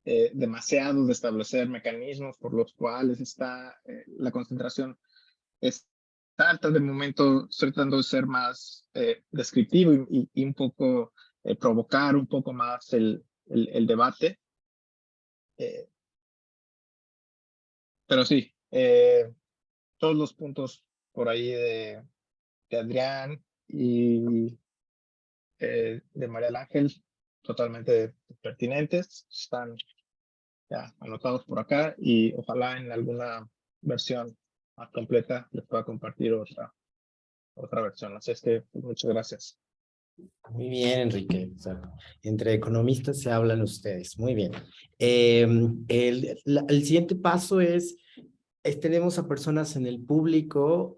demasiado de establecer mecanismos por los cuales está la concentración es alta. De momento estoy tratando de ser más descriptivo y un poco provocar un poco más el debate. Pero sí, todos los puntos por ahí de Adrián y de María del Ángel, totalmente pertinentes, están ya anotados por acá y ojalá en alguna versión más completa les pueda compartir otra versión. Así es que muchas gracias. Muy bien, Enrique. O sea, entre economistas se hablan ustedes. Muy bien. El siguiente paso tenemos a personas en el público.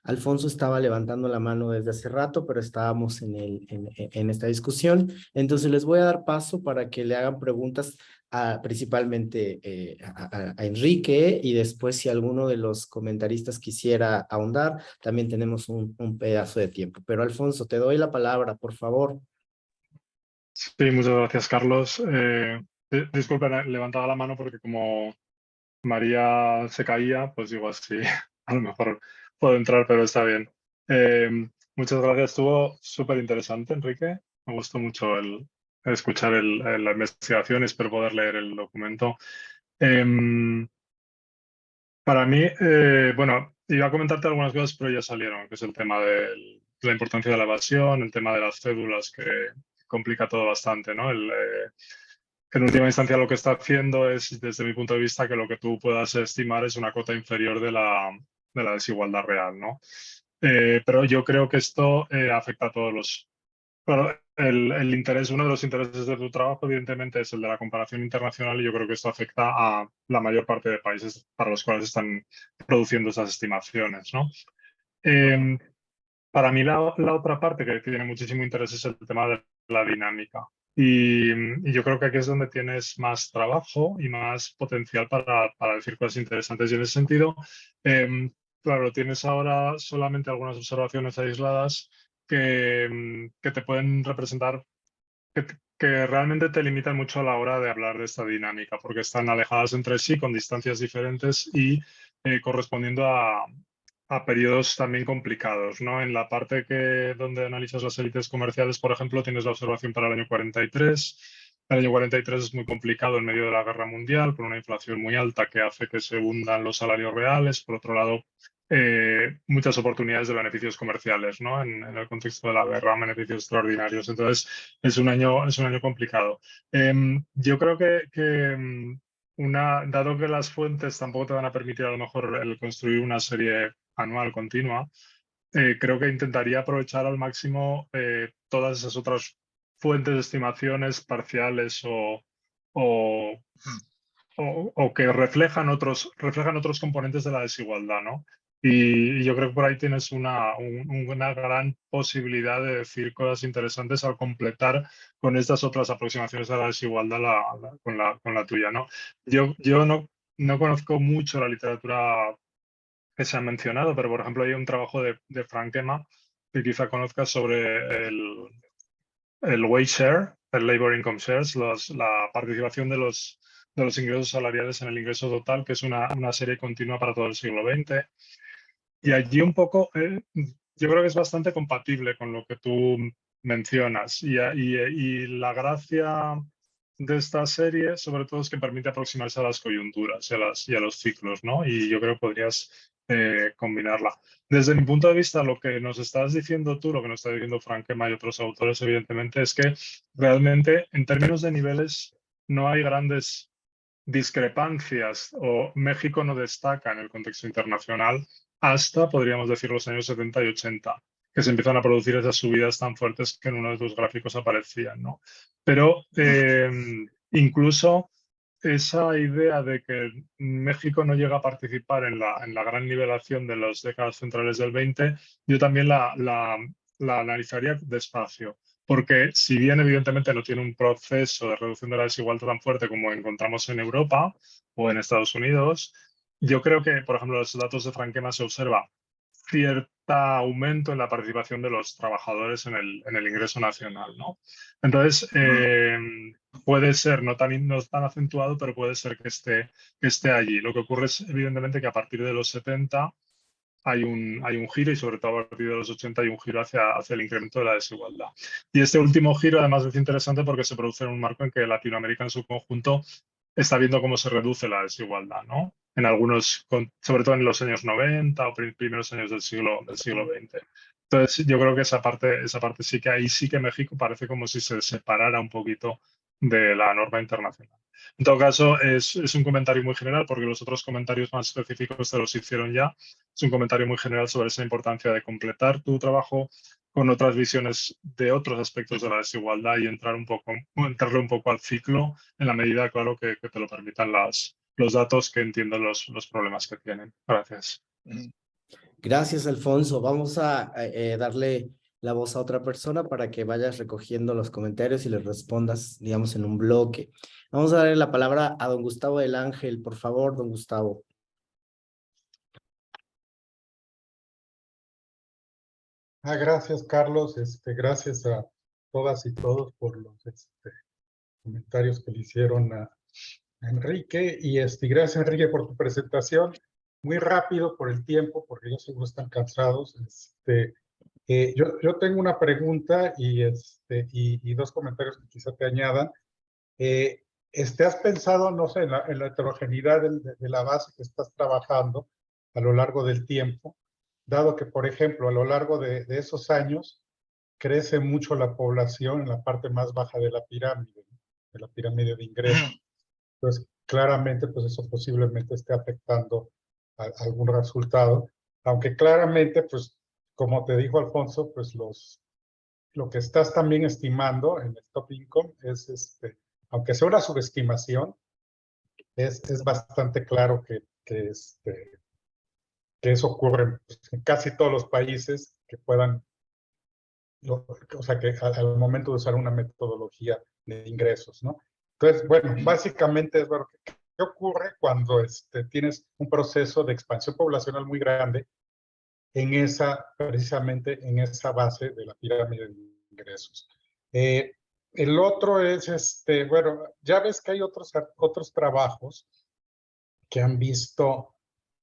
Alfonso estaba levantando la mano desde hace rato, pero estábamos en esta discusión. Entonces les voy a dar paso para que le hagan preguntas principalmente a Enrique, y después si alguno de los comentaristas quisiera ahondar, también tenemos un pedazo de tiempo. Pero Alfonso, te doy la palabra, por favor. Sí, muchas gracias, Carlos. Disculpen, levantaba la mano porque como María se caía, pues digo así, a lo mejor puedo entrar, pero está bien. Muchas gracias, estuvo súper interesante, Enrique. Me gustó mucho el escuchar la investigación y espero poder leer el documento. Para mí, bueno, iba a comentarte algunas cosas, pero ya salieron, que es el tema de la importancia de la evasión, el tema de las cédulas, que complica todo bastante, ¿no? Que en última instancia lo que está haciendo es, desde mi punto de vista, que lo que tú puedas estimar es una cota inferior de la desigualdad real, ¿no? Pero yo creo que esto afecta a todos los... Claro, uno de los intereses de tu trabajo, evidentemente, es el de la comparación internacional, y yo creo que esto afecta a la mayor parte de países para los cuales están produciendo esas estimaciones, ¿no? Para mí la otra parte que tiene muchísimo interés es el tema de la dinámica. Y yo creo que aquí es donde tienes más trabajo y más potencial para decir cosas interesantes. Y en ese sentido, claro, tienes ahora solamente algunas observaciones aisladas que te pueden representar, que realmente te limitan mucho a la hora de hablar de esta dinámica, porque están alejadas entre sí con distancias diferentes y correspondiendo a periodos también complicados, ¿no? En la parte donde analizas las élites comerciales, por ejemplo, tienes la observación para el año 43. El año 43 es muy complicado en medio de la guerra mundial, con una inflación muy alta que hace que se hundan los salarios reales. Por otro lado, muchas oportunidades de beneficios comerciales, ¿no? En el contexto de la guerra, beneficios extraordinarios. Entonces, es un año complicado. Yo creo que dado que las fuentes tampoco te van a permitir a lo mejor el construir una serie anual continua, creo que intentaría aprovechar al máximo todas esas otras fuentes de estimaciones parciales o que reflejan otros componentes de la desigualdad, ¿no? Y yo creo que por ahí tienes una gran posibilidad de decir cosas interesantes al completar con estas otras aproximaciones a la desigualdad con la tuya, ¿no? Yo no conozco mucho la literatura que se ha mencionado, pero por ejemplo hay un trabajo de Frank Emma que quizá conozcas sobre el wage share, el labor income shares, la participación de los ingresos salariales en el ingreso total, que es una serie continua para todo el siglo XX. Y allí un poco, yo creo que es bastante compatible con lo que tú mencionas. Y la gracia de esta serie, sobre todo, es que permite aproximarse a las coyunturas y a los ciclos, ¿no? Y yo creo que podrías combinarla. Desde mi punto de vista, lo que nos estás diciendo tú, lo que nos está diciendo Frank Emma y otros autores, evidentemente, es que realmente, en términos de niveles, no hay grandes discrepancias o México no destaca en el contexto internacional hasta, podríamos decir, los años 70 y 80, que se empiezan a producir esas subidas tan fuertes que en uno de tus gráficos aparecían, ¿no? Pero incluso esa idea de que México no llega a participar en la gran nivelación de las décadas centrales del 20, yo también la analizaría despacio. Porque si bien evidentemente no tiene un proceso de reducción de la desigualdad tan fuerte como encontramos en Europa o en Estados Unidos, yo creo que, por ejemplo, los datos de Frank Emma se observa cierto aumento en la participación de los trabajadores en el ingreso nacional, ¿no? Entonces, puede ser no tan acentuado, pero puede ser que esté allí. Lo que ocurre es, evidentemente, que a partir de los 70 hay un giro y sobre todo a partir de los 80 hay un giro hacia el incremento de la desigualdad. Y este último giro además es interesante porque se produce en un marco en que Latinoamérica en su conjunto está viendo cómo se reduce la desigualdad, ¿no? En algunos, sobre todo en los años 90 o primeros años del siglo XX. Entonces yo creo que esa parte sí que ahí sí que México parece como si se separara un poquito de la norma internacional. En todo caso, es un comentario muy general porque los otros comentarios más específicos se los hicieron ya. Es un comentario muy general sobre esa importancia de completar tu trabajo con otras visiones de otros aspectos de la desigualdad y entrarle un poco al ciclo en la medida, claro, que te lo permitan los datos que entiendan los problemas que tienen. Gracias. Gracias, Alfonso. Vamos a darle la voz a otra persona para que vayas recogiendo los comentarios y les respondas, digamos, en un bloque. Vamos a darle la palabra a don Gustavo del Ángel. Por favor, don Gustavo. Gracias, Carlos. Gracias a todas y todos por los comentarios que le hicieron a Enrique. Y gracias, Enrique, por tu presentación. Muy rápido por el tiempo, porque yo seguro están cansados. Yo tengo una pregunta y dos comentarios que quizá te añadan. ¿Has pensado, no sé, en la heterogeneidad de la base que estás trabajando a lo largo del tiempo? Dado que, por ejemplo, a lo largo de esos años crece mucho la población en la parte más baja de la pirámide de ingresos. Entonces, claramente, pues eso posiblemente esté afectando a algún resultado, aunque claramente, pues, como te dijo Alfonso, pues lo que estás también estimando en el top income es, aunque sea una subestimación, es bastante claro que eso ocurre en casi todos los países que puedan, o sea, que al momento de usar una metodología de ingresos, ¿no? Entonces, bueno, básicamente es bueno, ¿qué ocurre cuando tienes un proceso de expansión poblacional muy grande precisamente en esa base de la pirámide de ingresos? El otro es, bueno, ya ves que hay otros trabajos que han visto,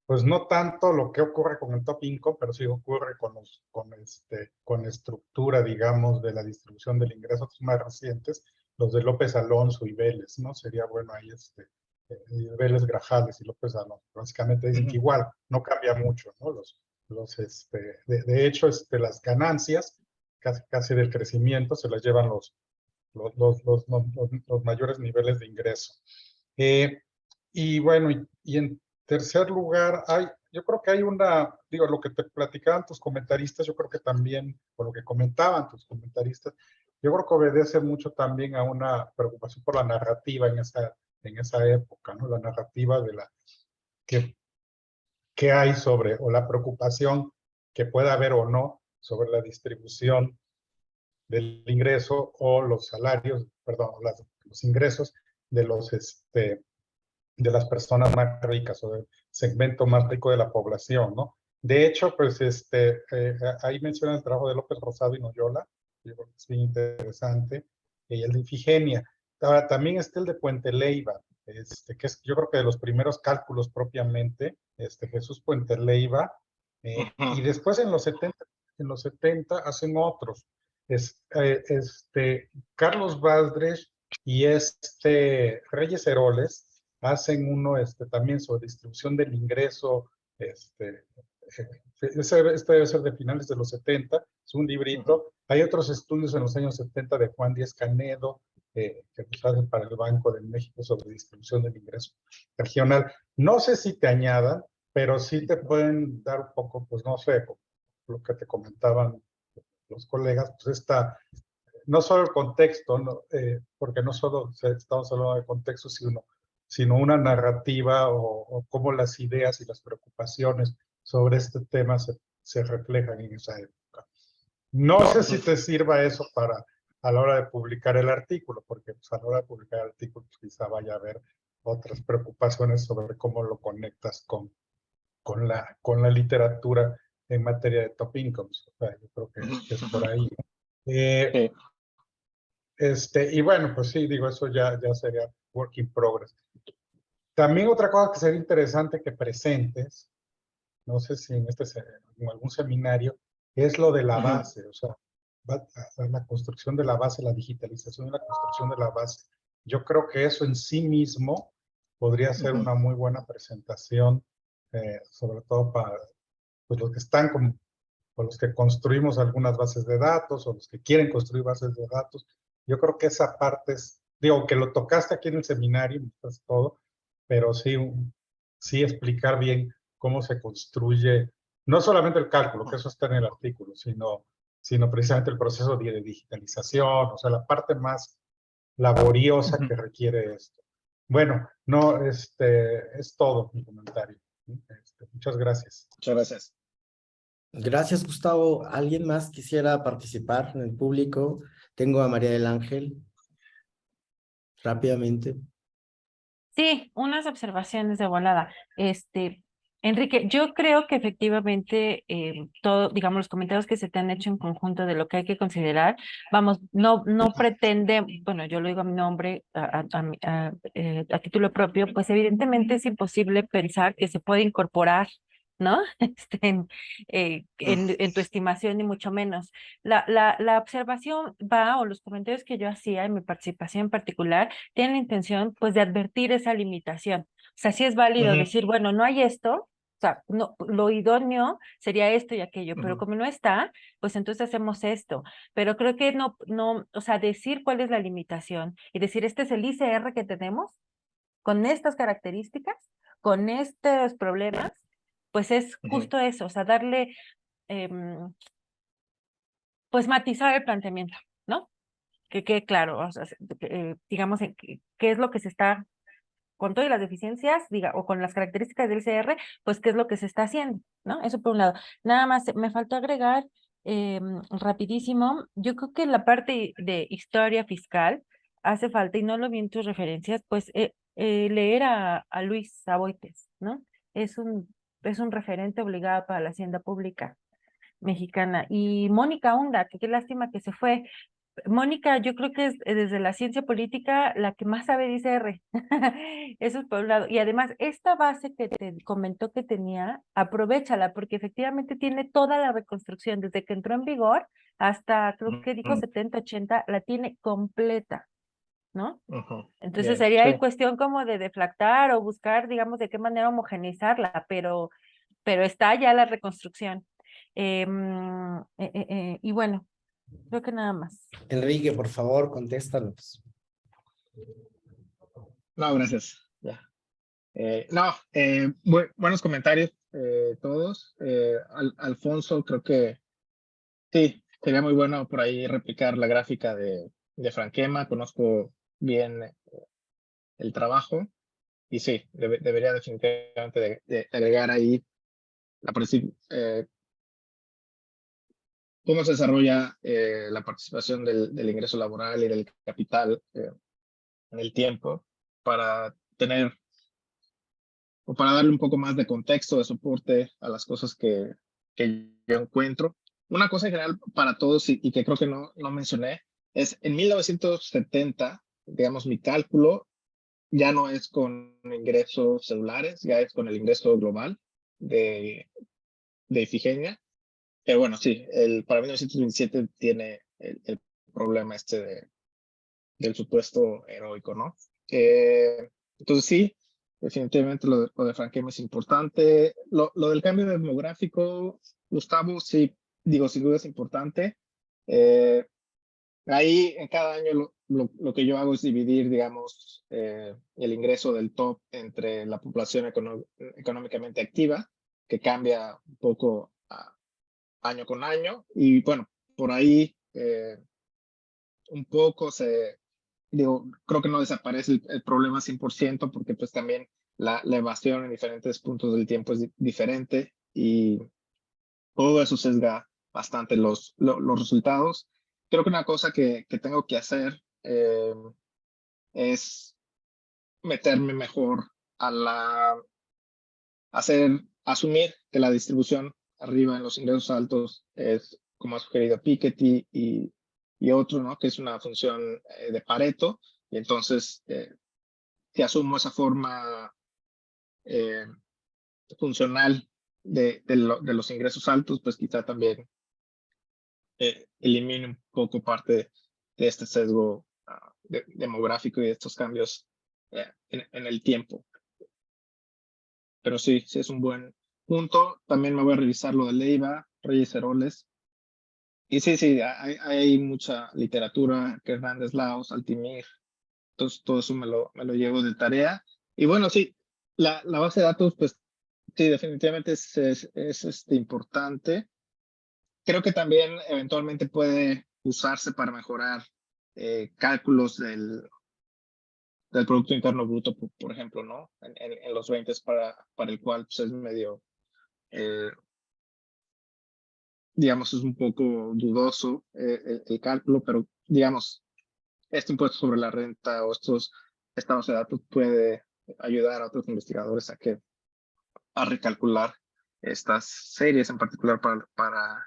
pues no tanto lo que ocurre con el top income, pero sí ocurre con la estructura, digamos, de la distribución del ingreso más recientes, los de López Alonso y Vélez, ¿no? Sería bueno ahí Vélez Grajales y López Alonso. Básicamente dicen que igual, no cambia mucho, ¿no? De hecho, las ganancias casi del crecimiento se las llevan los mayores niveles de ingreso. Y bueno, y en tercer lugar, yo creo que hay digo, lo que te platicaban tus comentaristas, yo creo que también, por lo que comentaban tus comentaristas, yo creo que obedece mucho también a una preocupación por la narrativa en esa época, ¿no? La narrativa que que hay sobre, o la preocupación que pueda haber o no sobre la distribución del ingreso o los salarios, perdón, los ingresos de de las personas más ricas o del segmento más rico de la población, ¿no? De hecho, pues ahí menciona el trabajo de López Rosado y Noyola, yo creo que es bien interesante, y el de Ifigenia. Ahora, también está el de Puente Leiva, que es yo creo que de los primeros cálculos propiamente, Jesús Puente Leiva, y después en los 70 hacen otros. Carlos Valdres y Reyes Heroles hacen uno también sobre distribución del ingreso, este debe ser de finales de los 70, es un librito. Hay otros estudios en los años 70 de Juan Díaz Canedo, que pues hacen para el Banco de México sobre distribución del ingreso regional. No sé si te añadan, pero sí te pueden dar un poco, pues no sé, lo que te comentaban los colegas, pues no solo el contexto, no, porque no solo estamos hablando de contexto, sino una narrativa o cómo las ideas y las preocupaciones sobre este tema se reflejan en esa época. No sé si te sirva eso a la hora de publicar el artículo, porque pues, a la hora de publicar el artículo pues, quizá vaya a haber otras preocupaciones sobre cómo lo conectas con la literatura en materia de top incomes. O sea, yo creo que es por ahí. Y bueno, pues sí, digo, eso ya sería work in progress. También otra cosa que sería interesante que presentes, no sé si en algún seminario, es lo de la base, o sea, la construcción de la base, la digitalización y la construcción de la base. Yo creo que eso en sí mismo podría ser una muy buena presentación, sobre todo para pues, los que están o los que construimos algunas bases de datos, o los que quieren construir bases de datos. Yo creo que esa parte digo, que lo tocaste aquí en el seminario, es todo, pero sí explicar bien cómo se construye, no solamente el cálculo, que eso está en el artículo, sino precisamente el proceso de digitalización, o sea, la parte más laboriosa que requiere esto. Bueno, no, es todo mi comentario. Muchas gracias. Muchas gracias. Gracias, Gustavo. ¿Alguien más quisiera participar en el público? Tengo a María del Ángel. Rápidamente. Sí, unas observaciones de volada. Enrique, yo creo que efectivamente todo, digamos, los comentarios que se te han hecho en conjunto de lo que hay que considerar, vamos, no pretende, bueno, yo lo digo a mi nombre, a título propio, pues evidentemente es imposible pensar que se puede incorporar, ¿no? En tu estimación, ni mucho menos. La observación va, o los comentarios que yo hacía en mi participación en particular, tienen la intención, pues, de advertir esa limitación. O sea, sí es válido decir, bueno, no hay esto, o sea, no, lo idóneo sería esto y aquello, pero como no está, pues entonces hacemos esto. Pero creo que no, o sea, decir cuál es la limitación y decir, este es el ICR que tenemos, con estas características, con estos problemas, pues es justo eso, o sea, darle, pues matizar el planteamiento, ¿no? Que quede claro, o sea, digamos, qué es lo que se está, con todas las deficiencias, o con las características del CR, pues qué es lo que se está haciendo, ¿no? Eso por un lado. Nada más, me faltó agregar rapidísimo, yo creo que la parte de historia fiscal hace falta, y no lo vi en tus referencias, pues leer a Luis Saboites, ¿no? Es un referente obligado para la hacienda pública mexicana. Y Mónica Hunda, que qué lástima que se fue. Mónica, yo creo que es desde la ciencia política la que más sabe de ICR. Eso es por un lado. Y además, esta base que te comentó que tenía, aprovéchala, porque efectivamente tiene toda la reconstrucción, desde que entró en vigor hasta, creo que dijo 70, 80, la tiene completa, ¿no? Entonces Bien, sería sí. cuestión como de deflactar o buscar, digamos, de qué manera homogeneizarla, pero está ya la reconstrucción. Y bueno, creo que nada más. Enrique, por favor, contéstanos. No, gracias. Ya. Buenos comentarios todos. Alfonso, creo que sí, sería muy bueno por ahí replicar la gráfica de Franquema. Conozco bien el trabajo y sí, debería definitivamente de agregar ahí cómo se desarrolla la participación del ingreso laboral y del capital en el tiempo para tener o para darle un poco más de contexto, de soporte a las cosas que yo encuentro. Una cosa en general para todos y que creo que no mencioné es en 1970, digamos, mi cálculo ya no es con ingresos celulares, ya es con el ingreso global de Ifigenia. Pero bueno, sí, para 1927 tiene el problema del supuesto heroico, ¿no? Entonces sí, definitivamente lo de Franquem es importante. Lo del cambio demográfico, Gustavo, sí, digo, sin duda es importante. Ahí en cada año lo que yo hago es dividir, digamos, el ingreso del top entre la población económicamente activa, que cambia un poco año con año, y bueno, por ahí un poco creo que no desaparece el problema 100%, porque pues también la evasión en diferentes puntos del tiempo es diferente, y todo eso sesga bastante los resultados. Creo que una cosa que tengo que hacer es meterme mejor asumir que la distribución arriba en los ingresos altos es, como ha sugerido Piketty y otro, ¿no? Que es una función de Pareto, y entonces si asumo esa forma funcional de los ingresos altos, pues quizá también elimine un poco parte de este sesgo demográfico y de estos cambios en el tiempo. Pero sí es un buen punto. También me voy a revisar lo de Leiva, Reyes Heroles. Y sí, hay mucha literatura, que Hernández Laos, Altimir, todo eso me lo llevo de tarea. Y bueno, sí, la base de datos, pues sí, definitivamente es importante. Creo que también eventualmente puede usarse para mejorar cálculos del Producto Interno Bruto, por ejemplo, ¿no? En los 20 para el cual pues, es medio, digamos, es un poco dudoso el cálculo, pero digamos, este impuesto sobre la renta o esta base de datos puede ayudar a otros investigadores a recalcular estas series, en particular para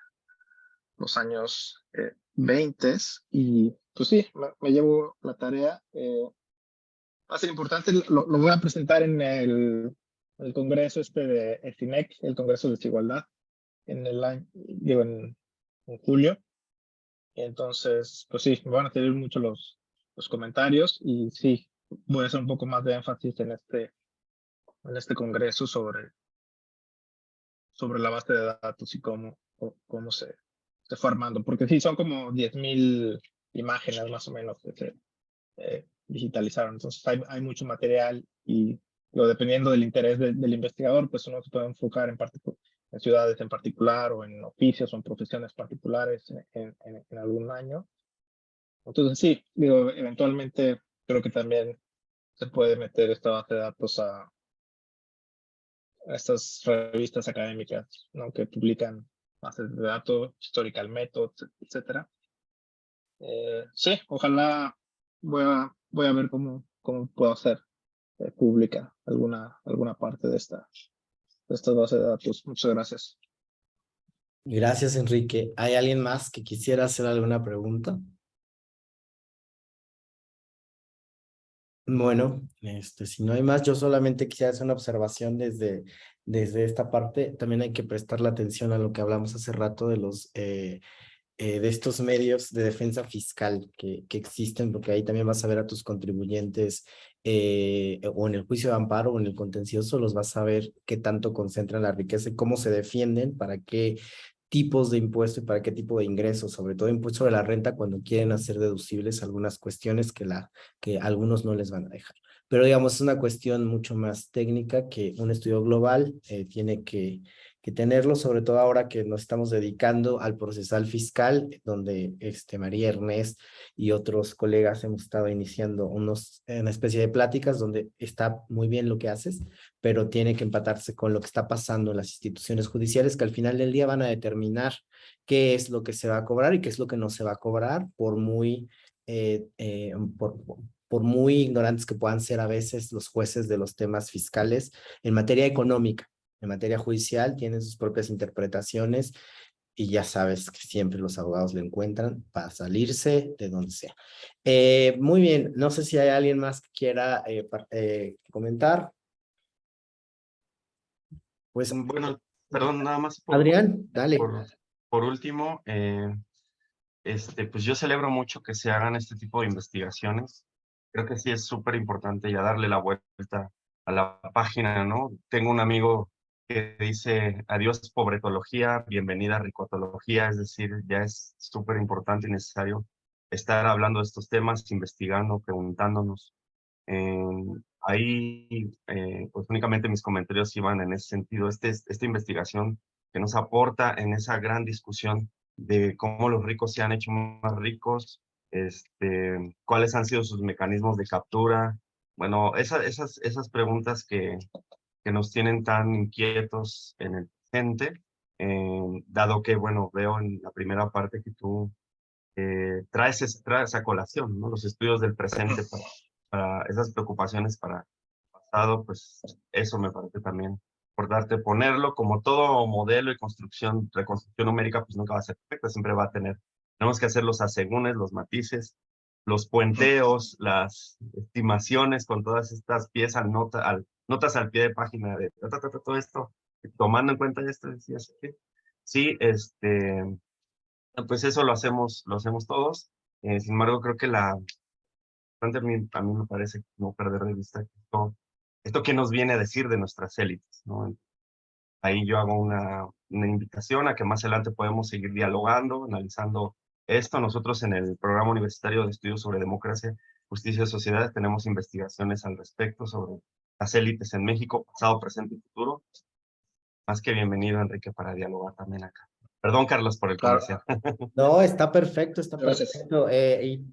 los años 20, y pues sí, me llevo la tarea. Va a ser importante, lo voy a presentar en el congreso de EFIMEC, el Congreso de Desigualdad, en julio. Entonces, pues sí, me van a servir mucho los comentarios, y sí, voy a hacer un poco más de énfasis en este congreso sobre la base de datos y cómo se fue armando, porque sí, son como 10,000 imágenes más o menos que se digitalizaron, entonces hay mucho material, y dependiendo del interés del investigador, pues uno se puede enfocar en ciudades en particular, o en oficios o en profesiones particulares en algún año. Entonces sí, digo, eventualmente creo que también se puede meter esta base de datos a estas revistas académicas, ¿no? Que publican bases de datos, historical methods, etc. Sí, ojalá voy a ver cómo puedo hacer pública alguna parte de esta base de datos. Muchas gracias. Gracias, Enrique. ¿Hay alguien más que quisiera hacer alguna pregunta? Bueno, si no hay más, yo solamente quisiera hacer una observación desde esta parte. También hay que prestarle atención a lo que hablamos hace rato de de estos medios de defensa fiscal que existen, porque ahí también vas a ver a tus contribuyentes o en el juicio de amparo o en el contencioso, los vas a ver qué tanto concentran la riqueza y cómo se defienden, para qué tipos de impuestos y para qué tipo de ingresos, sobre todo impuesto sobre la renta, cuando quieren hacer deducibles algunas cuestiones que algunos no les van a dejar. Pero digamos, es una cuestión mucho más técnica que un estudio global tiene que que tenerlo, sobre todo ahora que nos estamos dedicando al procesal fiscal, donde María Ernest y otros colegas hemos estado iniciando una especie de pláticas donde está muy bien lo que haces, pero tiene que empatarse con lo que está pasando en las instituciones judiciales, que al final del día van a determinar qué es lo que se va a cobrar y qué es lo que no se va a cobrar, por muy muy ignorantes que puedan ser a veces los jueces de los temas fiscales en materia económica. En materia judicial tienen sus propias interpretaciones y ya sabes que siempre los abogados le encuentran para salirse de donde sea. Muy bien, no sé si hay alguien más que quiera comentar. Pues, Bueno, perdón, nada más Adrián, dale. Por último, pues yo celebro mucho que se hagan este tipo de investigaciones. Creo que sí es súper importante ya darle la vuelta a la página, ¿no? Tengo un amigo que dice, adiós pobretología, bienvenida ricotología, es decir, ya es súper importante y necesario estar hablando de estos temas, investigando, preguntándonos. Ahí, pues únicamente mis comentarios iban en ese sentido. Esta investigación que nos aporta en esa gran discusión de cómo los ricos se han hecho más ricos, cuáles han sido sus mecanismos de captura. Bueno, esas preguntas que nos tienen tan inquietos en el presente, dado que, bueno, veo en la primera parte que tú traes a colación, ¿no? Los estudios del presente para esas preocupaciones para el pasado, pues eso me parece también importante ponerlo. Como todo modelo y reconstrucción numérica, pues nunca va a ser perfecta, siempre va a tenemos que hacer los asegúnes, los matices, los puenteos, las estimaciones con todas estas piezas, notas al pie de página de todo esto, tomando en cuenta esto, decías que sí, pues eso lo hacemos todos. Sin embargo, creo que a mí me parece no perder de vista que esto que nos viene a decir de nuestras élites, ¿no? Ahí yo hago una invitación a que más adelante podemos seguir dialogando, analizando esto. Nosotros en el Programa Universitario de Estudios sobre Democracia, Justicia y Sociedad tenemos investigaciones al respecto sobre las élites en México, pasado, presente y futuro. Más que bienvenido, Enrique, para dialogar también acá. Perdón, Carlos, por el comercial. No, está perfecto, está Gracias. perfecto. El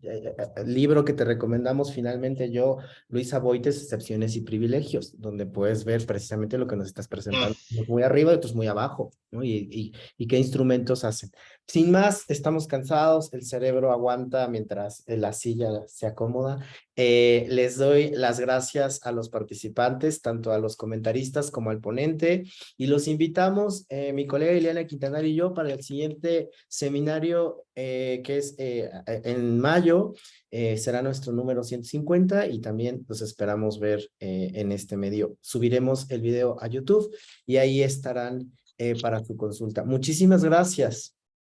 libro que te recomendamos finalmente yo, Luisa Boites, Excepciones y Privilegios, donde puedes ver precisamente lo que nos estás presentando, unos muy arriba y otros muy abajo, ¿no? Y qué instrumentos hacen. Sin más, estamos cansados, el cerebro aguanta mientras la silla se acomoda. Les doy las gracias a los participantes, tanto a los comentaristas como al ponente, y los invitamos, mi colega Ileana Quintanar y yo, para el siguiente seminario que es en mayo. Será nuestro número 150 y también los esperamos ver en este medio. Subiremos el video a YouTube y ahí estarán para su consulta. Muchísimas gracias.